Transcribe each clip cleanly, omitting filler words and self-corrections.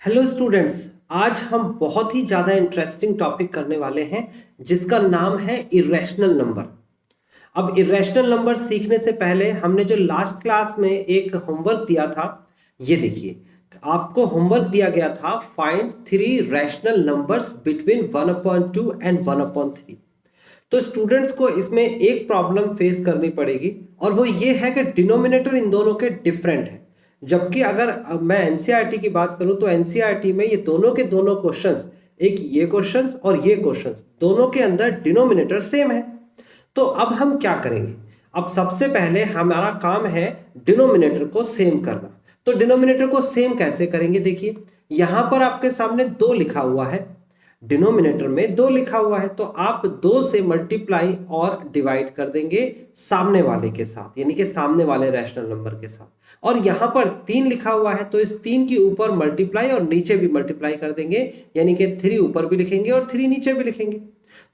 Hello students. आज हम बहुत ही ज़्यादा इंटरेस्टिंग टॉपिक करने वाले हैं जिसका नाम है इरेशनल नंबर। अब इरेशनल नंबर सीखने से पहले हमने जो लास्ट क्लास में एक होमवर्क दिया था, ये देखिए। आपको होमवर्क दिया गया था find three rational numbers between 1/2 and 1/3। तो स्टूडेंट्स को इसमें एक प्रॉब्लम फेस करनी पड़ेगी और वो ये है कि डिनोमिनेटर इन दोनों के डिफरेंट है। जबकि अगर मैं एनसीईआरटी की बात करूं तो एनसीईआरटी में ये दोनों के दोनों क्वेश्चंस, एक ये क्वेश्चंस और ये क्वेश्चंस, दोनों के अंदर डिनोमिनेटर सेम है। तो अब हम क्या करेंगे? अब सबसे पहले हमारा काम है डिनोमिनेटर को सेम करना। तो डिनोमिनेटर को सेम कैसे करेंगे? देखिए, यहां पर आपके सामने 2 लिखा हुआ है, डिनोमिनेटर में 2 लिखा हुआ है, तो आप 2 से मल्टीप्लाई और डिवाइड कर देंगे सामने वाले के साथ, यानी कि सामने वाले रैशनल नंबर के साथ। और यहां पर 3 लिखा हुआ है तो इस 3 के ऊपर मल्टीप्लाई और नीचे भी मल्टीप्लाई कर देंगे, यानी कि 3 ऊपर भी लिखेंगे और 3 नीचे भी लिखेंगे।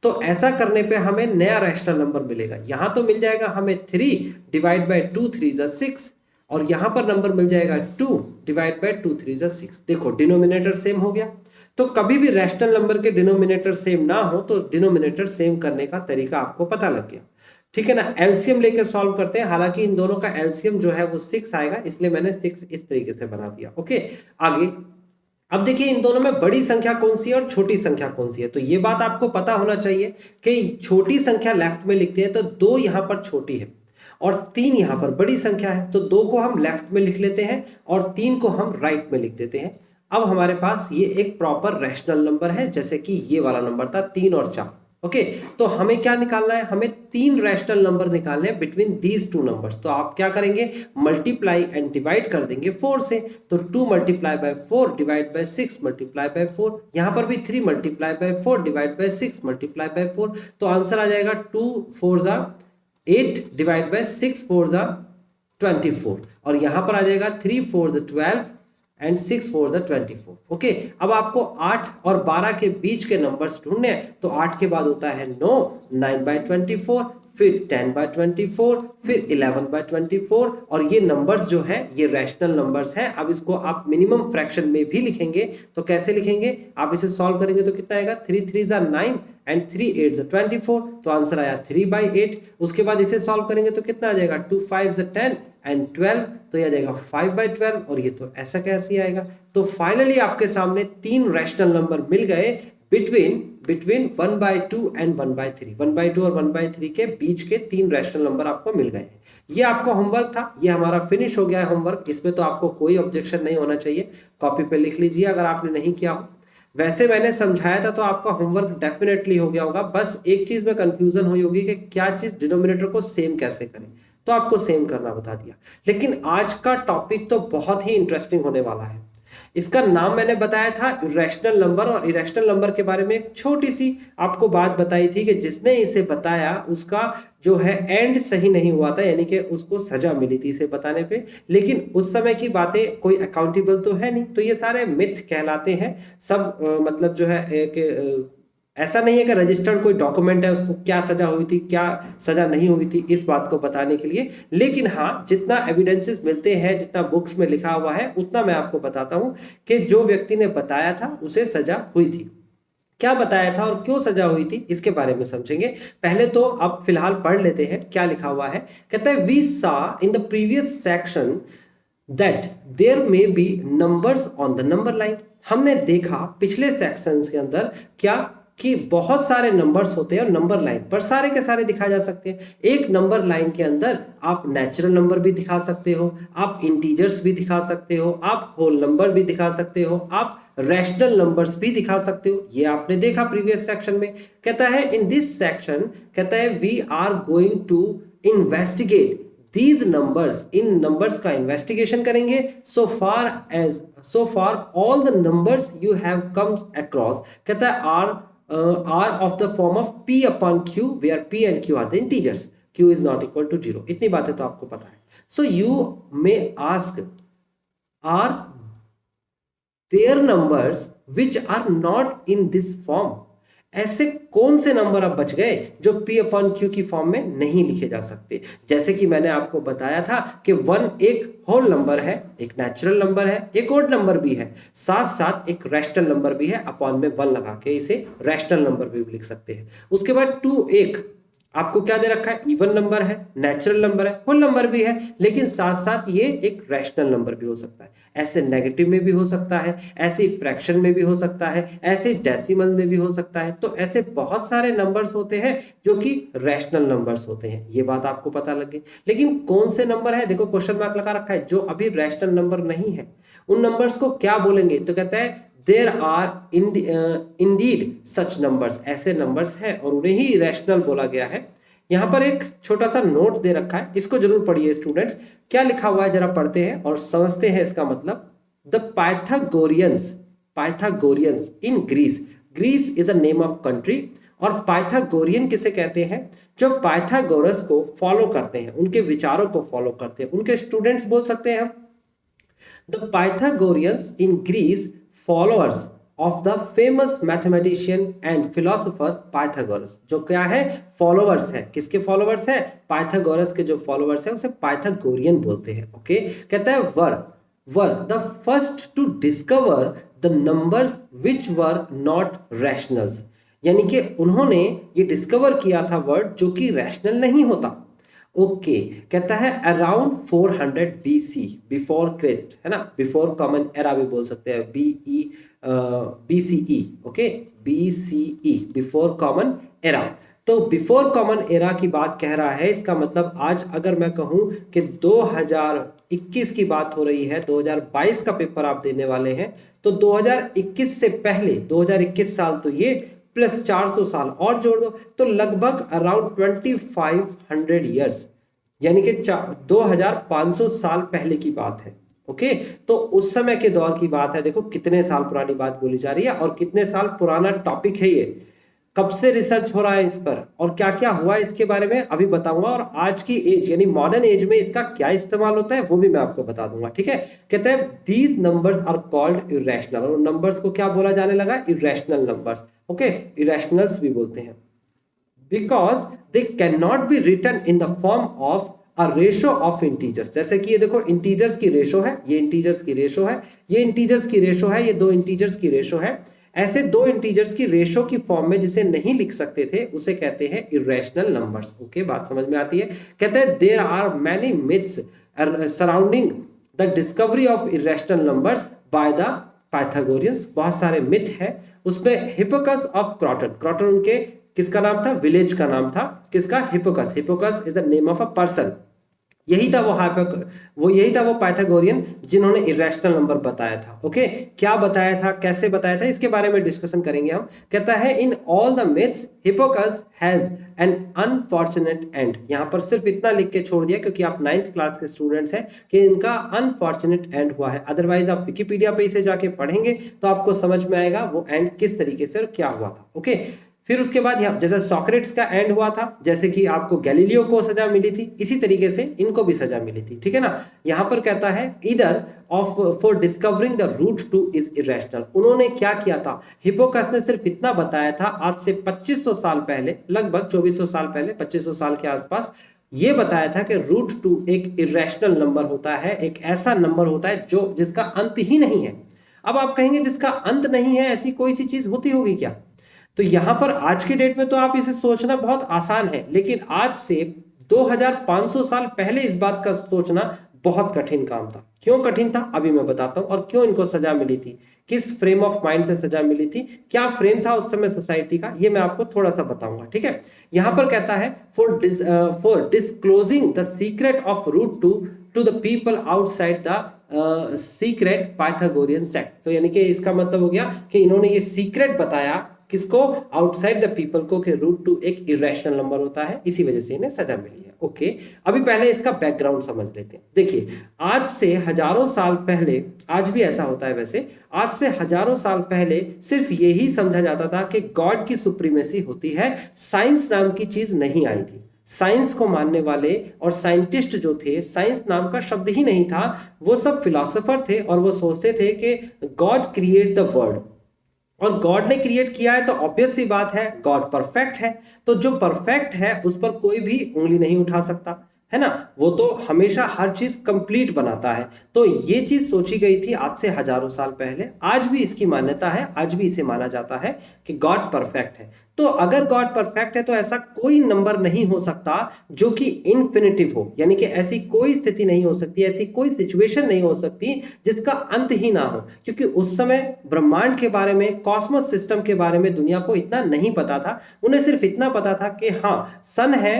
तो ऐसा करने पे हमें नया रैशनल नंबर मिलेगा। यहां तो मिल जाएगा हमें 3 डिवाइड बाय 2 3 ज़ा 6, और यहां पर नंबर मिल जाएगा 2 डिवाइड बाय 2 3 ज़ा 6। देखो, डिनोमिनेटर सेम हो गया। तो कभी भी रैशनल नंबर के डिनोमिनेटर सेम ना हो तो डिनोमिनेटर सेम करने का तरीका आपको पता लग गया, ठीक है ना। एलसीएम लेकर सॉल्व करते हैं। हालांकि इन दोनों का एलसीएम जो है वो 6 आएगा, इसलिए मैंने 6 इस तरीके से बना दिया। ओके, आगे। अब देखिए, इन दोनों में बड़ी संख्या कौन सी है और छोटी संख्या कौन सी है। तो ये बात आपको पता होना चाहिए कि छोटी संख्या लेफ्ट में लिखते हैं तो 2 यहां पर छोटी है और 3 यहां पर बड़ी संख्या है, तो 2 को हम लेफ्ट में लिख लेते हैं और 3 को हम राइट में लिख देते हैं। अब हमारे पास ये एक प्रॉपर रैशनल नंबर है, जैसे कि ये वाला नंबर था 3 और 4। ओके, तो हमें क्या निकालना है? हमें 3 रैशनल नंबर निकालने हैं बिटवीन दीज टू नंबर्स। तो आप क्या करेंगे? मल्टीप्लाई एंड डिवाइड कर देंगे 4 से। तो 2 multiply by 4 divide by 6 multiply by 4। यहां पर भी 3 multiply by 4 divide by 6 multiply by 4। तो आंसर आ जाएगा 2 4 ज़ा 8 डिवाइड बाय 6 4 ज़ा 24, और यहां पर आ जाएगा 3 4 ज़ा 12 एंड 6 4 द 24। ओके, अब आपको 8 और 12 के बीच के नंबर्स ढूंढने हैं। तो 8 के बाद होता है 9, 9 बाय 24, फिर 10 बाय 24, फिर 11 बाय 24, और ये नंबर्स जो है ये रैशनल नंबर्स हैं। अब इसको आप मिनिमम फ्रैक्शन में भी लिखेंगे। तो कैसे लिखेंगे? आप इसे सॉल्व करेंगे तो कितना आएगा? 3 3 ज़ा 9 एंड 3 8 ज़ा 24। तो आंसर आया 3 बाई 8। उसके बाद इसे सॉल्व करेंगे तो कितना आ जाएगा? 2 5 ज़ा 10 एंड 12। तो यह जाएगा 5 बाई 12, और ये तो ऐसा कैसे आएगा? तो फाइनली आपके सामने 3 रैशनल नंबर मिल गए बिटवीन 1/2 एंड 1/3। 1/2 और 1/3 के बीच के 3 रैशनल नंबर आपको मिल गए। ये आपका होमवर्क था, ये हमारा फिनिश हो गया है होमवर्क। इसमें तो आपको कोई ऑब्जेक्शन नहीं होना चाहिए, कॉपी पे लिख लीजिए अगर आपने नहीं किया हो। वैसे मैंने समझाया था तो आपका होमवर्क डेफिनेटली हो गया होगा। बस एक चीज में कंफ्यूजन हुई होगी कि क्या चीज डिनोमिनेटर को सेम कैसे करें, तो आपको सेम करना बता दिया। लेकिन आज का टॉपिक तो बहुत ही इंटरेस्टिंग होने वाला है। इसका नाम मैंने बताया था इरेशनल नंबर, और इरेशनल नंबर के बारे में एक छोटी सी आपको बात बताई थी कि जिसने इसे बताया उसका जो है एंड सही नहीं हुआ था, यानी कि उसको सजा मिली थी इसे बताने पे। लेकिन उस समय की बातें कोई अकाउंटेबल तो है नहीं, तो ये सारे मिथ कहलाते हैं सब। मतलब जो है एक ऐसा नहीं है कि रजिस्टर्ड कोई डॉक्यूमेंट है उसको क्या सजा हुई थी क्या सजा नहीं हुई थी इस बात को बताने के लिए। लेकिन हाँ, जितना एविडेंसेस मिलते हैं, जितना बुक्स में लिखा हुआ है, उतना मैं आपको बताता हूं कि जो व्यक्ति ने बताया था उसे सजा हुई थी। क्या बताया था और क्यों सजा हुई थी इसके बारे में समझेंगे। पहले तो आप फिलहाल पढ़ लेते हैं क्या लिखा हुआ है। कहता है, we saw in the previous section that there may be numbers on the number line. हमने देखा पिछले सेक्शंस के अंदर क्या कि बहुत सारे नंबर्स होते हैं और नंबर लाइन पर सारे के सारे दिखाए जा सकते हैं। एक नंबर लाइन के अंदर आप नेचुरल नंबर भी दिखा सकते हो, आप इंटीजर्स भी दिखा सकते हो, आप होल नंबर भी दिखा सकते हो, आप रैशनल नंबर्स भी दिखा सकते हो। ये आपने देखा प्रीवियस सेक्शन में। कहता है इन दिस सेक्शन, कहता है we are going to investigate these numbers, इन numbers का investigation करेंगे। so far all the numbers you have comes across, कहता है are of the form of p upon q, where p and q are the integers, q is not equal to 0। इतनी बातें तो आपको पता है। so you may ask, are there numbers which are not in this form? ऐसे कौन से number अब बच गए जो p अपॉन क्यू की फॉर्म में नहीं लिखे जा सकते? जैसे कि मैंने आपको बताया था कि 1 एक होल नंबर है, एक नेचुरल नंबर है, एक ओड नंबर भी है, साथ साथ एक रैशनल नंबर भी है। अपॉन में 1 लगा के इसे रैशनल नंबर भी लिख सकते हैं। उसके बाद 2 एक आपको क्या दे रखा है? इवन नंबर है, नेचुरल नंबर है, होल नंबर भी है, लेकिन साथ साथ ये एक रैशनल नंबर भी हो सकता है। ऐसे नेगेटिव में भी हो सकता है, ऐसे फ्रैक्शन में भी हो सकता है, ऐसे डेसिमल में भी हो सकता है। तो ऐसे बहुत सारे नंबर्स होते हैं जो कि रैशनल नंबर्स होते हैं। ये बात आपको पता लग गई। लेकिन कौन से नंबर है, देखो क्वेश्चन मार्क लगा रखा है, जो अभी रैशनल नंबर नहीं है, उन नंबर्स को क्या बोलेंगे? तो कहता है there are indeed such numbers, ऐसे नंबर्स हैं और उन्हें ही रैशनल बोला गया है। यहां पर एक छोटा सा नोट दे रखा है, इसको जरूर पढ़िए स्टूडेंट्स। क्या लिखा हुआ है जरा पढ़ते हैं और समझते हैं इसका मतलब। The Pythagoreans in Greece, Greece is a name of country, और पाइथागोरियन किसे कहते हैं? जो पाइथागोरस को फॉलो करते हैं, उनके विचारों को फॉलो करते हैं, उनके स्टूडेंट्स बोल सकते हैं हम। The Pythagoreans in Greece, followers of the famous mathematician and philosopher Pythagoras। जो क्या है? फॉलोवर्स है। किसके फॉलोवर्स है? पाइथागोरस के जो फॉलोवर्स है उसे पाइथागोरियन बोलते हैं। ओके, कहता है were the first to discover the numbers which were not rationals, यानी कि उन्होंने ये डिस्कवर किया था वर्ड जो कि रैशनल नहीं होता। ओके, कहता है अराउंड 400 BC, बिफोर क्रिस्ट, है ना, बिफोर कॉमन एरा भी बोल सकते हैं, BCE। Okay, BCE, before common era. तो बिफोर कॉमन एरा की बात कह रहा है, इसका मतलब आज अगर मैं कहूं कि 2021 की बात हो रही है, 2022 का पेपर आप देने वाले हैं, तो 2021 से पहले 2021 साल तो ये प्लस 400 साल और जोड़ दो, तो लगभग अराउंड 2500 ईयर्स, यानी कि 2500 साल पहले की बात है। ओके, तो उस समय के दौर की बात है। देखो कितने साल पुरानी बात बोली जा रही है और कितने साल पुराना टॉपिक है ये, कब से रिसर्च हो रहा है इस पर और क्या क्या हुआ है इसके बारे में अभी बताऊंगा, और आज की एज यानी मॉडर्न एज में इसका क्या इस्तेमाल होता है वो भी मैं आपको बता दूंगा। ठीक है, कहते हैं these numbers are called irrational, और नंबर्स को क्या बोला जाने लगा? Irrational numbers. ओके, इरेशनल्स भी बोलते हैं, because they can not be written in the form of a ratio of integers. जैसे कि ये देखो इंटीजर्स की रेशो है, ये इंटीजर्स की रेशो है, ये इंटीजर्स की रेशो है, ये दो इंटीजर्स की रेशो है। ऐसे दो इंटीजर्स की रेशो की फॉर्म में जिसे नहीं लिख सकते थे उसे कहते हैं इरेशनल नंबर्स। ओके, बात समझ में आती है। कहते हैं there are many myths surrounding the discovery of irrational numbers by the Pythagoreans. बहुत सारे मिथ है उसमें। हिप्पोकस ऑफ क्रॉटन, क्रॉटन उनके किसका नाम था? विलेज का नाम था। किसका? Hippasus. Hippasus is the name of a person. यही था वो पाइथागोरियन जिन्होंने इरेशनल नंबर बताया था। ओके, क्या बताया था, कैसे बताया था, इसके बारे में डिस्कशन करेंगे हम। कहता है in all the myths Hippasus has an unfortunate end. यहां पर सिर्फ इतना लिख के छोड़ दिया क्योंकि आप 9th क्लास के स्टूडेंट्स हैं कि इनका अनफॉर्चुनेट एंड हुआ है। अदरवाइज आप विकिपीडिया पे इसे जाके पढ़ेंगे तो आपको समझ में आएगा वो एंड किस तरीके से और क्या हुआ था। ओके, फिर उसके बाद यहाँ जैसे सॉक्रेट्स का एंड हुआ था, जैसे कि आपको गैलीलियो को सजा मिली थी, इसी तरीके से इनको भी सजा मिली थी। ठीक है ना। यहाँ पर कहता है either of for discovering the root two is irrational. उन्होंने क्या किया था? हिप्पोकस ने सिर्फ इतना बताया था आज से 2500 साल पहले, लगभग 2400 साल पहले, 2500 साल के आसपास, ये बताया था कि रूट टू एक इरेशनल नंबर होता है, एक ऐसा नंबर होता है जो जिसका अंत ही नहीं है। अब आप कहेंगे जिसका अंत नहीं है ऐसी कोई सी चीज होती होगी क्या? तो यहां पर आज की डेट में तो आप इसे सोचना बहुत आसान है, लेकिन आज से 2500 साल पहले इस बात का सोचना बहुत कठिन काम था। क्यों कठिन था अभी मैं बताता हूं, और क्यों इनको सजा मिली थी, किस फ्रेम ऑफ माइंड से सजा मिली थी, क्या फ्रेम था उस समय सोसाइटी का, ये मैं आपको थोड़ा सा बताऊंगा। ठीक है, यहां पर कहता है for disclosing the secret of root two the people outside the secret Pythagorean sect. तो यानी कि इसका मतलब हो गया कि इन्होंने ये सीक्रेट बताया किसको? आउटसाइड द पीपल को, कि रूट टू एक इरेशनल नंबर होता है, इसी वजह से इन्हें सजा मिली है। ओके, अभी पहले इसका बैकग्राउंड समझ लेते हैं। देखिए, आज से हजारों साल पहले, आज भी ऐसा होता है वैसे, आज से हजारों साल पहले सिर्फ यही समझा जाता था कि गॉड की सुप्रीमेसी होती है, साइंस नाम की चीज नहीं आई थी। साइंस को मानने वाले और साइंटिस्ट जो थे, साइंस नाम का शब्द ही नहीं था, वो सब फिलोसोफर थे और वो सोचते थे कि गॉड क्रिएट द वर्ल्ड, और गॉड ने क्रिएट किया है तो ऑब्वियस सी बात है गॉड परफेक्ट है, तो जो परफेक्ट है उस पर कोई भी उंगली नहीं उठा सकता, है ना। वो तो हमेशा हर चीज कंप्लीट बनाता है। तो ये चीज सोची गई थी आज से हजारों साल पहले, आज भी इसकी मान्यता है, आज भी इसे माना जाता है कि गॉड परफेक्ट है। तो अगर गॉड परफेक्ट है तो ऐसा कोई नंबर नहीं हो सकता जो कि इन्फिनिटिव हो, यानी कि ऐसी कोई स्थिति नहीं हो सकती, ऐसी कोई सिचुएशन नहीं हो सकती जिसका अंत ही ना हो, क्योंकि उस समय ब्रह्मांड के बारे में, कॉस्मोस सिस्टम के बारे में दुनिया को इतना नहीं पता था। उन्हें सिर्फ इतना पता था कि हाँ सन है,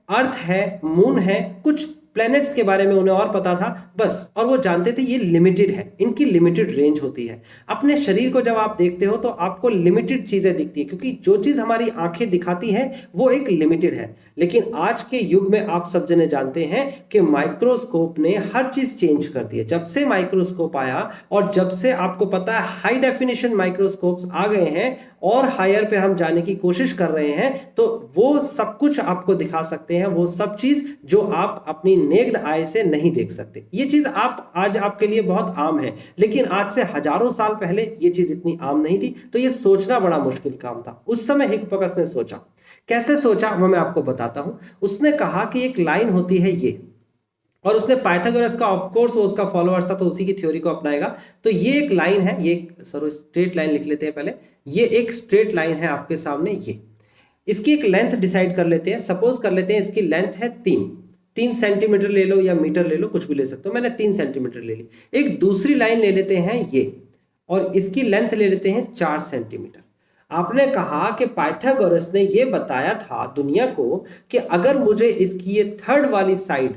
अर्थ है, मून है, कुछ प्लैनेट्स के बारे में उन्हें और पता था बस। और वो जानते थे ये लिमिटेड है, इनकी लिमिटेड रेंज होती है। अपने शरीर को जब आप देखते हो तो आपको लिमिटेड चीजें दिखती है, क्योंकि जो चीज हमारी आंखें दिखाती हैं वो एक लिमिटेड है। लेकिन आज के युग में आप सब जने जानते हैं कि माइक्रोस्कोप ने हर चीज चेंज कर दी है। जब से माइक्रोस्कोप आया और जब से आपको पता है हाई डेफिनेशन माइक्रोस्कोप्स आ गए हैं और हायर पे हम जाने की कोशिश कर रहे हैं, तो वो सब कुछ आपको दिखा सकते हैं, वो सब चीज जो आप अपनी नेक्ड आई से नहीं देख सकते। ये चीज आप आज आपके लिए बहुत आम है, लेकिन आज से हजारों साल पहले ये चीज इतनी आम नहीं थी। तो ये सोचना बड़ा मुश्किल काम था। उस समय हिप्पोक्रेटस ने सोचा, कैसे सोचा वो मैं आपको बताता हूं। उसने कहा कि एक लाइन होती है ये, और उसने पाइथागोरस का, ऑफ कोर्स वो उसका फॉलोअर्स था तो उसी की थ्योरी को अपनाएगा। तो ये एक लाइन है, ये सर स्ट्रेट लाइन लिख लेते हैं पहले। ये एक स्ट्रेट लाइन है आपके सामने, ये इसकी एक लेंथ डिसाइड कर लेते हैं। सपोज कर लेते हैं इसकी लेंथ है 3 सेंटीमीटर ले लो या मीटर ले लो, कुछ भी ले सकते हो। मैंने 3 सेंटीमीटर ले ली। एक दूसरी लाइन ले लेते हैं ये, और इसकी लेंथ ले लेते हैं 4 सेंटीमीटर। आपने कहा कि पाइथागोरस ने ये बताया था दुनिया को कि अगर मुझे इसकी ये थर्ड वाली साइड,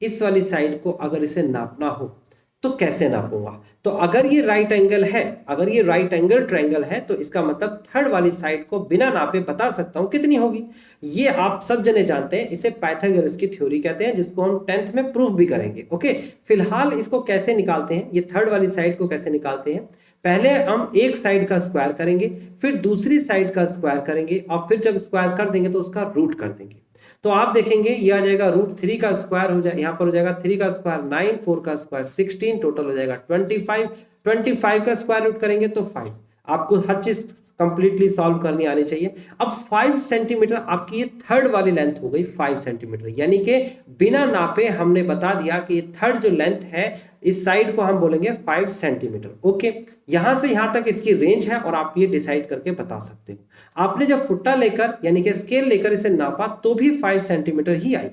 इस वाली साइड को अगर इसे नापना हो तो कैसे नापूंगा। तो अगर ये राइट एंगल है, अगर ये राइट एंगल ट्रायंगल है, तो इसका मतलब थर्ड वाली साइड को बिना नापे बता सकता हूं कितनी होगी। ये आप सब जने जानते हैं, इसे पाइथागोरस की थ्योरी कहते हैं, जिसको हम 10th में प्रूफ भी करेंगे। ओके, फिलहाल इसको कैसे निकालते हैं, ये थर्ड वाली साइड को कैसे निकालते हैं। पहले हम एक साइड का स्क्वायर करेंगे, फिर दूसरी साइड का स्क्वायर करेंगे, और फिर जब स्क्वायर कर देंगे तो उसका रूट कर देंगे। तो आप देखेंगे ये आ जाएगा √3 का स्क्वायर हो जाए, यहाँ पर हो जाएगा 3 का स्क्वायर 9, 4 का स्क्वायर 16, टोटल हो जाएगा 25। 25 का स्क्वायर रूट करेंगे तो 5। आपको हर चीज कंप्लीटली सॉल्व करनी आनी चाहिए। अब 5 सेंटीमीटर आपकी ये थर्ड वाली लेंथ हो गई 5 सेंटीमीटर, यानी कि बिना नापे हमने बता दिया कि ये थर्ड जो लेंथ है इस साइड को हम बोलेंगे 5 सेंटीमीटर। ओके, यहां से यहां तक इसकी रेंज है और आप ये डिसाइड करके बता सकते हो। आपने जब फुट्टा लेकर यानी कि स्केल लेकर इसे नापा तो भी 5 सेंटीमीटर ही आई।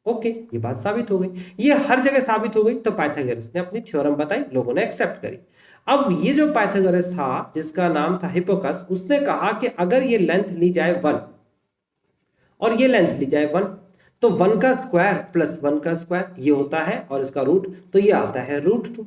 ओके, ये बात साबित हो गई, ये हर जगह साबित हो गई। तो पाइथागोरस ने अपनी थ्योरम बताई, लोगों ने एक्सेप्ट करी। अब ये जो पाइथागोरस था जिसका नाम था हिप्पोक्रेटस, उसने कहा कि अगर ये लेंथ ली जाए 1 और ये लेंथ ली जाए 1, तो 1 का स्क्वायर प्लस 1 का स्क्वायर ये होता है, और इसका रूट तो ये आता है √2।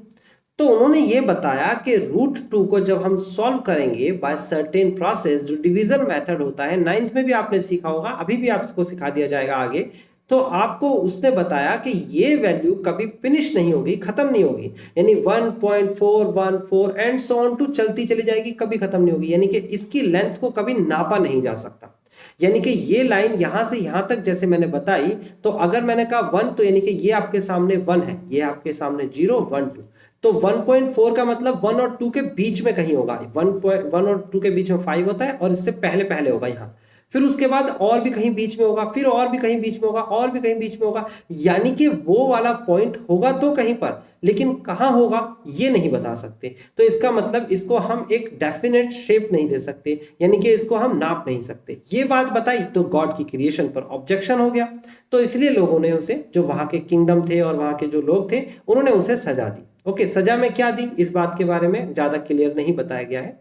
तो उन्होंने ये बताया कि √2 को जब हम सॉल्व करेंगे बाय सर्टेन प्रोसेस, जो डिवीजन मेथड होता है, 9th में भी आपने सीखा होगा, अभी भी आपको सिखा दिया जाएगा आगे। तो आपको उसने बताया कि ये वैल्यू कभी फिनिश नहीं होगी, खत्म नहीं होगी, यानी 1.414 एंड सो ऑन टू चलती चली जाएगी, कभी खत्म नहीं होगी। यानी कि इसकी लेंथ को कभी नापा नहीं जा सकता। यानी कि ये लाइन यहां से यहां तक जैसे मैंने बताई, तो अगर मैंने कहा 1, तो यानी कि ये आपके सामने 1 है, ये आपके सामने 0, 1, 2। तो 1.4 का मतलब 1 और 2 के बीच में कहीं होगा। 1 और 2 के बीच में 5 होता है, और इससे पहले पहले होगा यहाँ, फिर उसके बाद और भी कहीं बीच में होगा, फिर और भी कहीं बीच में होगा, और भी कहीं बीच में होगा। यानी कि वो वाला पॉइंट होगा तो कहीं पर, लेकिन कहां होगा ये नहीं बता सकते। तो इसका मतलब इसको हम एक डेफिनेट शेप नहीं दे सकते, यानी कि इसको हम नाप नहीं सकते। ये बात बताई तो गॉड की क्रिएशन पर ऑब्जेक्शन हो गया। तो इसलिए लोगों ने उसे, जो वहां के किंगडम थे और वहां के जो लोग थे, उन्होंने उसे सजा दी। ओके, सजा में क्या दी इस बात के बारे में ज्यादा क्लियर नहीं बताया गया है,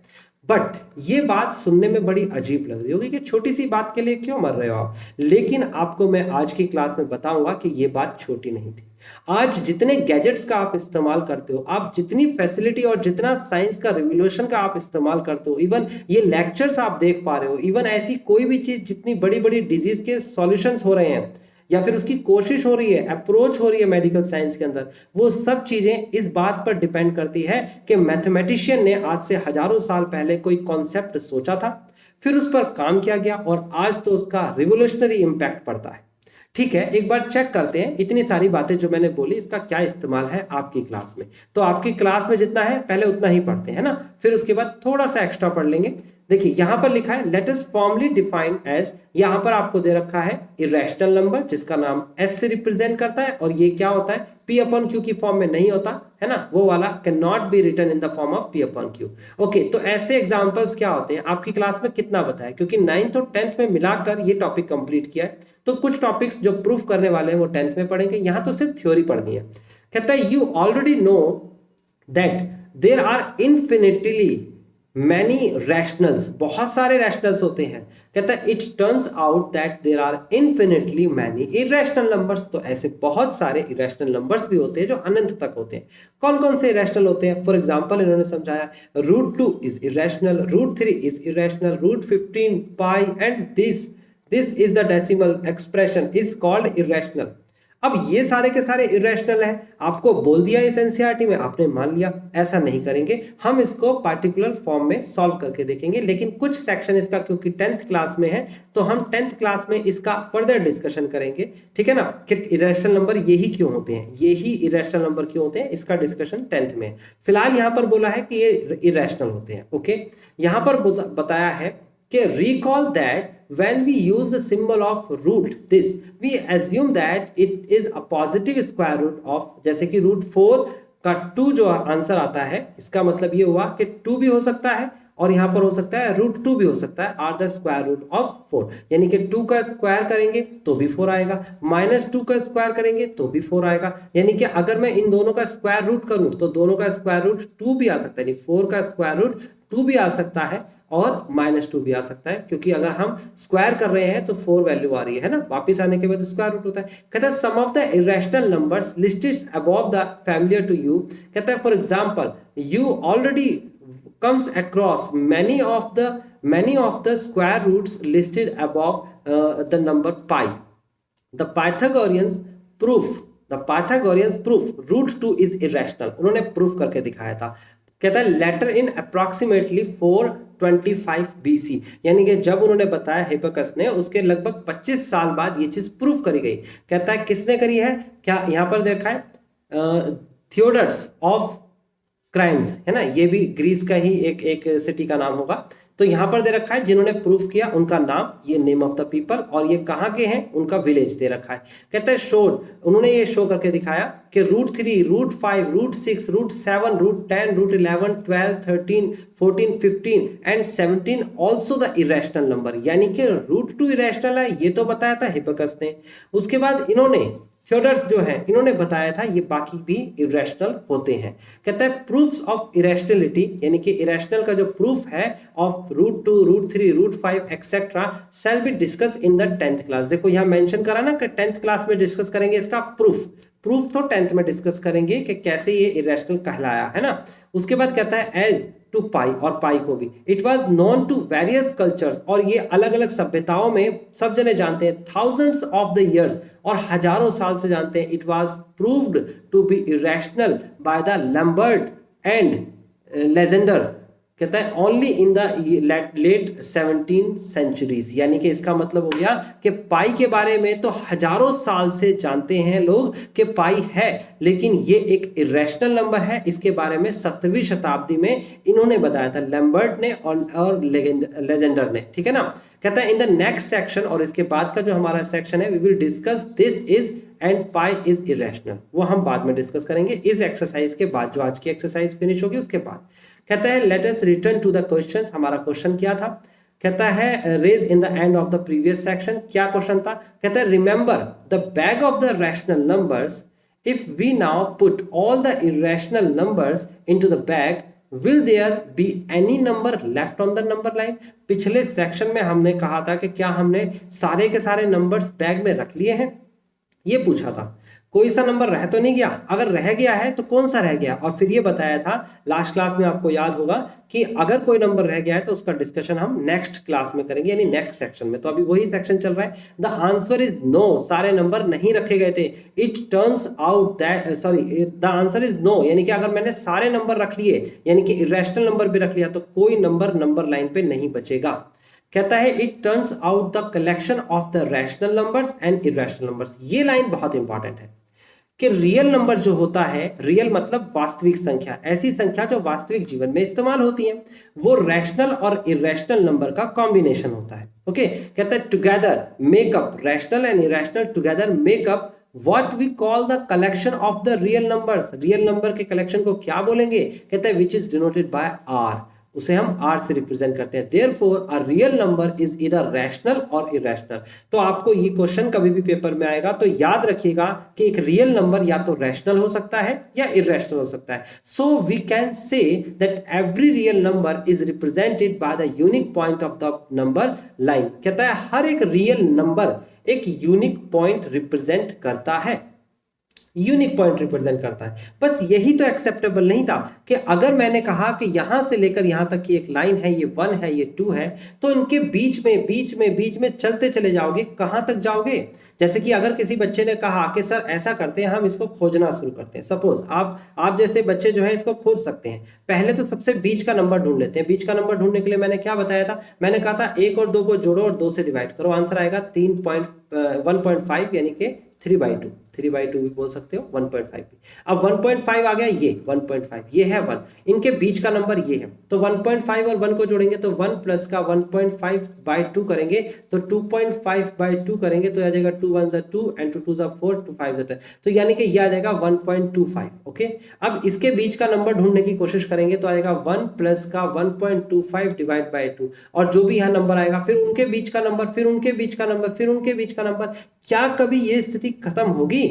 बट ये बात सुनने में बड़ी अजीब लग रही होगी कि छोटी सी बात के लिए क्यों मर रहे हो आप। लेकिन आपको मैं आज की क्लास में बताऊंगा कि ये बात छोटी नहीं थी। आज जितने गैजेट्स का आप इस्तेमाल करते हो, आप जितनी फैसिलिटी और जितना साइंस का रिवोल्यूशन का आप इस्तेमाल करते हो, इवन ये लेक्चर्स आप देख पा रहे हो, इवन ऐसी कोई भी चीज, जितनी बड़ी बड़ी डिजीज के सॉल्यूशंस हो रहे हैं या फिर उसकी कोशिश हो रही है, अप्रोच हो रही है मेडिकल साइंस के अंदर, वो सब चीजें इस बात पर डिपेंड करती है कि मैथमेटिशियन ने आज से हजारों साल पहले कोई कॉन्सेप्ट सोचा था, फिर उस पर काम किया गया, और आज तो उसका रिवोल्यूशनरी इंपैक्ट पड़ता है। ठीक है, एक बार चेक करते हैं इतनी सारी बातें जो मैंने बोली इसका क्या इस्तेमाल है आपकी क्लास में। तो आपकी क्लास में जितना है पहले उतना ही पढ़ते हैं ना, फिर उसके बाद थोड़ा सा एक्स्ट्रा पढ़ लेंगे। देखिए यहां पर लिखा है let us formally define as, यहां पर आपको दे रखा है इरेशनल नंबर जिसका नाम एस से रिप्रेजेंट करता है, और ये क्या होता है पी अपॉन क्यू की फॉर्म में नहीं होता है ना, वो वाला can not be written in the form of p upon q. Okay, तो ऐसे एग्जांपल्स क्या होते हैं आपकी क्लास में कितना बताया, क्योंकि 9th और 10th में मिलाकर ये टॉपिक कंप्लीट किया है, तो कुछ टॉपिक्स जो प्रूफ करने वाले हैं वो 10th में पढ़ेंगे, यहां तो सिर्फ थ्योरी पढ़नी है। कहता है you already know that there are infinitely many rationals, बहुत सारे रैशनल्स होते हैं। कहता है it turns out that there are infinitely many irrational numbers, तो ऐसे बहुत सारे इरेशनल नंबर्स भी होते हैं जो अनंत तक होते हैं। कौन कौन से इरेशनल होते हैं, फॉर एग्जांपल इन्होंने समझाया √2 is irrational, √3 is irrational, √15 pi and this is the decimal expression is called irrational. अब ये सारे के सारे इरेशनल हैं, आपको बोल दिया इस एनसीईआरटी में, आपने मान लिया, ऐसा नहीं करेंगे, हम इसको पार्टिकुलर फॉर्म में सॉल्व करके देखेंगे। लेकिन कुछ सेक्शन इसका क्योंकि 10th क्लास में है तो हम 10th क्लास में इसका फर्दर डिस्कशन करेंगे, ठीक है ना, कि इरेशनल नंबर यही क्यों होते हैं, यही इरेशनल नंबर क्यों होते हैं, इसका डिस्कशन 10th में। फिलहाल यहां पर बोला है कि ये इरेशनल होते हैं। ओके, यहां पर बताया है कि recall that when we use the symbol of root this we assume that it is a positive square root of, जैसे कि √4 का 2 जो आंसर आता है इसका मतलब ये हुआ कि 2 भी हो सकता है और यहां पर हो सकता है √2 भी हो सकता है, are the square root of 4, यानी कि 2 का स्क्वायर करेंगे तो भी 4 आएगा, -2 का स्क्वायर करेंगे तो भी 4 आएगा, यानी कि अगर मैं इन दोनों का स्क्वायर रूट करूं तो दोनों का स्क्वायर रूट 2 भी आ सकता है, 4 का स्क्वायर रूट 2 भी आ सकता है और -2 भी आ सकता है, क्योंकि अगर हम स्क्वायर कर रहे हैं तो 4 वैल्यू आ रही है ना, वापस आने के बाद स्क्वायर रूट होता है। कहता है some of the irrational numbers listed above the familiar to you, कहता है for example you already comes across many of the square roots listed above the number pi. The Pythagoreans proof √2 is irrational, उन्होंने proof करके दिखाया था। कहता है letter इन approximately 425 BC, यानी कि जब उन्होंने बताया हिप्पारकस ने उसके लगभग 25 साल बाद ये चीज प्रूफ करी गई। कहता है किसने करी है, क्या यहां पर देखा है थियोडर्स ऑफ क्राइंस, है ना, ये भी ग्रीस का ही एक सिटी का नाम होगा। तो यहां पर दे रखा है जिन्होंने प्रूफ किया उनका नाम, ये नेम ऑफ द पीपल, और ये कहां के हैं उनका विलेज दे रखा है। कहता है शोड, उन्होंने ये शो करके दिखाया कि √3 √5 √6 √7 √10 √11 12 13 14 15 and 17 also the irrational number, यानी कि √2 इरेशनल है, ये तो बताया था हिप्पारकस ने। उसके बाद इन्होंने थियोडर्स जो है इन्होंने बताया था ये बाकी भी इरेशनल होते हैं। कहता है प्रूफ्स ऑफ इरेशनलिटी, यानी कि इरेशनल का जो प्रूफ है of √2 √3 √5 etcetera shall be discuss in the 10th class. देखो यहाँ मेंशन करा ना कि 10th क्लास में डिस्कस करेंगे इसका प्रूफ तो 10th में डिस्कस करेंगे कि कैसे ये इरेशनल कहलाया, है ना। उसके बाद कहता है एज टू पाई, और पाई को भी it was known to various cultures, और ये अलग अलग सभ्यताओं में सब जने जानते हैं, थाउजेंड्स ऑफ द ईयर्स, और हजारों साल से जानते हैं। It was proved to be irrational by the Lambert and Legendre, कहता है only in the late 17 centuries, यानी कि इसका मतलब हो गया कि पाई के बारे में तो हजारों साल से जानते हैं लोग कि पाई है, लेकिन ये एक इरेशनल नंबर है, इसके बारे में 17वीं शताब्दी में इन्होंने बताया था, लैम्बर्ट ने और लेजेंडर ने, ठीक है ना। कहता है इन द नेक्स्ट सेक्शन, और इसके बाद का जो हमारा सेक्शन है, we will discuss this is and pi is irrational, वो हम बाद में डिस्कस करेंगे इस एक्सरसाइज के बाद, जो आज की एक्सरसाइज फिनिश होगी उसके बाद। कहता है let us return to the questions, हमारा क्वेश्चन क्या था। कहता है raised in the end of the previous section, क्या क्वेश्चन था। कहता है remember the bag of the rational numbers, if we now put all the irrational numbers into the bag will there be any number left on the number line। पिछले section में हमने कहा था कि क्या हमने सारे के सारे नंबर्स बैग में रख लिए हैं, ये पूछा था। कोई सा नंबर रह तो नहीं गया, अगर रह गया है तो कौन सा रह गया, और फिर ये बताया था लास्ट क्लास में, आपको याद होगा कि अगर कोई नंबर रह गया है तो उसका डिस्कशन हम नेक्स्ट क्लास में करेंगे, यानी नेक्स्ट सेक्शन में। तो अभी वही सेक्शन चल रहा है। द आंसर इज नो, सारे नंबर नहीं रखे गए थे। It turns out that the answer is no, यानी कि अगर मैंने सारे नंबर रख लिए, यानी कि इरेशनल नंबर भी रख लिया, तो कोई नंबर लाइन पे नहीं बचेगा। कहता है it turns out the collection of the rational numbers and irrational numbers. ये लाइन बहुत इंपॉर्टेंट है कि रियल नंबर जो होता है, रियल मतलब वास्तविक संख्या, ऐसी संख्या जो वास्तविक जीवन में इस्तेमाल होती है, वो रैशनल और इरेशनल नंबर का कॉम्बिनेशन होता है। ओके, कहता है together make up, rational and irrational together make up what we call the collection of the real numbers. Real number के कलेक्शन को क्या बोलेंगे? कहता है which is denoted by R, उसे हम आर से रिप्रेजेंट करते हैं। Therefore a real number is either rational और इरेशनल। तो आपको ये क्वेश्चन कभी भी पेपर में आएगा तो याद रखिएगा कि एक रियल नंबर या तो रैशनल हो सकता है या इरेशनल हो सकता है। So we can say that every real number is represented by the unique point of the number line. कहता है हर एक रियल नंबर एक यूनिक पॉइंट रिप्रेजेंट करता है, यूनिक पॉइंट रिप्रेजेंट करता है। बस यही तो एक्सेप्टेबल नहीं था कि अगर मैंने कहा कि यहां से लेकर यहां तक की एक लाइन है, ये 1 है, ये 2 है, तो इनके बीच में चलते चले जाओगे, कहां तक जाओगे? जैसे कि अगर किसी बच्चे ने कहा कि सर ऐसा करते हैं, हम इसको खोजना शुरू करते हैं। सपोज आप जैसे बच्चे जो है इसको खोज सकते हैं। पहले तो सबसे बीच का नंबर ढूंढ लेते हैं। बीच का नंबर ढूंढने के लिए मैंने क्या बताया था? मैंने कहा था 1 और 2 को जोड़ो और 2 से डिवाइड करो, आंसर आएगा 1.5 यानी कि 3/2। 3/2 भी बोल सकते हो, 1.5 भी। अब 1.5 आ गया, ये 1.5, ये है 1, इनके बीच का नंबर ये है, तो 1.5 और 1 को जोड़ेंगे तो 1 प्लस का 1.5/2 करेंगे तो 2.5/2 करेंगे तो आ जाएगा 2 1 2 एंड 2 2 4 2 5 10, तो यानी कि ये आ जाएगा 1.25। ओके, अब इसके बीच का नंबर ढूंढने की कोशिश करेंगे तो आएगा 1 प्लस का 1.25 डिवाइड बाई 2, और जो भी यहाँ नंबर आएगा फिर उनके बीच का नंबर, फिर उनके बीच का नंबर, फिर उनके बीच का नंबर। क्या कभी ये स्थिति खत्म होगी?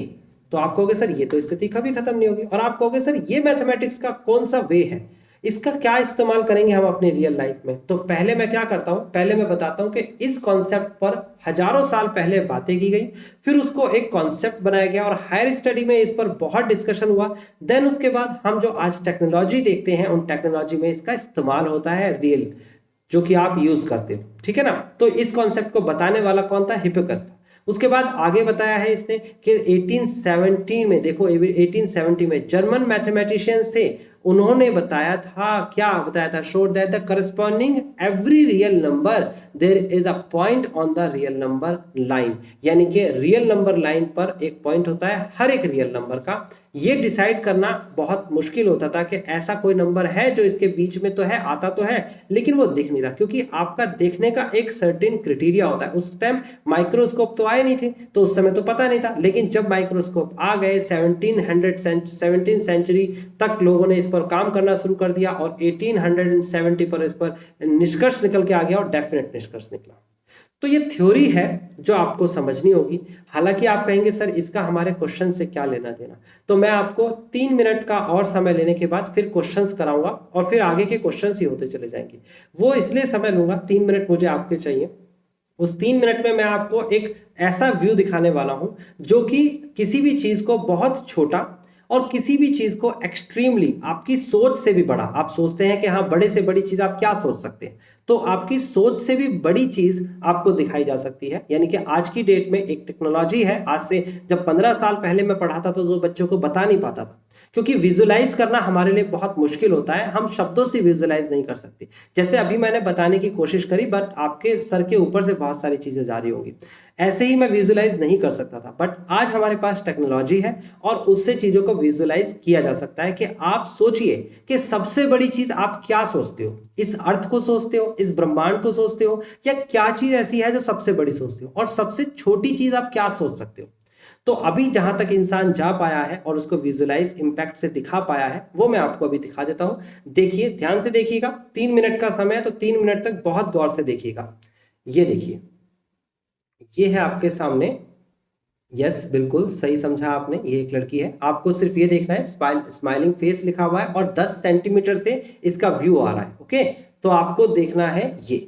तो आप कहोगे सर ये तो स्थिति कभी खत्म नहीं होगी, और आप कहोगे सर ये मैथमेटिक्स का कौन सा वे है, इसका क्या इस्तेमाल करेंगे हम अपने रियल लाइफ में? तो पहले मैं क्या करता हूं, पहले मैं बताता हूं कि इस कॉन्सेप्ट पर हजारों साल पहले बातें की गई, फिर उसको एक कॉन्सेप्ट बनाया गया और हायर स्टडी में इस पर बहुत डिस्कशन हुआ। देन उसके बाद हम जो आज टेक्नोलॉजी देखते हैं, उन टेक्नोलॉजी में इसका इस्तेमाल होता है रियल, जो कि आप यूज करते हो। ठीक है ना? तो इस कॉन्सेप्ट को बताने वाला कौन था? हिप्पिकस था। उसके बाद आगे बताया है इसने कि 1870 में, देखो 1870 में जर्मन मैथमेटिशियंस थे, उन्होंने बताया था, क्या बताया था? Show that the corresponding every real number there is a point on the real number line, यानी कि रियल नंबर लाइन पर एक पॉइंट होता है हर एक रियल नंबर का। ये डिसाइड करना बहुत मुश्किल होता था कि ऐसा कोई नंबर है जो इसके बीच में तो है, आता तो है, लेकिन वो दिख नहीं रहा, क्योंकि आपका देखने का एक सर्टेन क्राइटेरिया होता है। उस टाइम माइक्रोस्कोप तो आए नहीं थे, तो उस समय तो पता नहीं था, लेकिन जब माइक्रोस्कोप आ गए 17 सेंचुरी तक लोगों ने इस पर काम करना शुरू कर दिया, और 1870 पर इस पर निष्कर्ष निकल के आ गया, और डेफिनेट निष्कर्ष निकला। तो ये थ्योरी है जो आपको समझनी होगी। हालांकि आप कहेंगे सर इसका हमारे क्वेश्चन से क्या लेना देना, तो मैं आपको 3 मिनट का और समय लेने के बाद फिर क्वेश्चंस कराऊंगा, और फिर आगे के क्वेश्चंस ही होते चले जाएंगे। वो इसलिए समय लूंगा, 3 मिनट मुझे आपके चाहिए। उस 3 मिनट में मैं आपको एक ऐसा व्यू दिखाने वाला हूं जो कि किसी भी चीज को बहुत छोटा और किसी भी चीज को एक्सट्रीमली, आपकी सोच से भी बड़ा, आप सोचते हैं कि हाँ बड़े से बड़ी चीज आप क्या सोच सकते हैं, तो आपकी सोच से भी बड़ी चीज आपको दिखाई जा सकती है। यानी कि आज की डेट में एक टेक्नोलॉजी है, आज से जब 15 साल पहले मैं पढ़ाता था तो बच्चों को बता नहीं पाता था, क्योंकि विजुलाइज करना हमारे लिए बहुत मुश्किल होता है, हम शब्दों से विजुलाइज नहीं कर सकते। जैसे अभी मैंने बताने की कोशिश करी, बट आपके सर के ऊपर से बहुत सारी चीजें जा रही होंगी, ऐसे ही मैं विजुलाइज नहीं कर सकता था। बट आज हमारे पास टेक्नोलॉजी है और उससे चीजों को विजुलाइज किया जा सकता है। कि आप सोचिए कि सबसे बड़ी चीज आप क्या सोचते हो? इस अर्थ को सोचते हो, इस ब्रह्मांड को सोचते हो, या क्या चीज ऐसी है जो सबसे बड़ी सोचते हो? और सबसे छोटी चीज आप क्या सोच सकते हो? तो अभी जहां तक इंसान जा पाया है और उसको विजुलाइज इंपैक्ट से दिखा पाया है, वो मैं आपको अभी दिखा देता हूं। देखिए, ध्यान से देखिएगा, 3 मिनट का समय है, तो 3 मिनट तक बहुत गौर से देखिएगा। ये देखिए, ये है आपके सामने। यस, बिल्कुल सही समझा आपने, ये एक लड़की है। आपको सिर्फ ये देखना है, स्माइलिंग फेस लिखा हुआ है और 10 सेंटीमीटर से इसका व्यू आ रहा है। ओके, तो आपको देखना है ये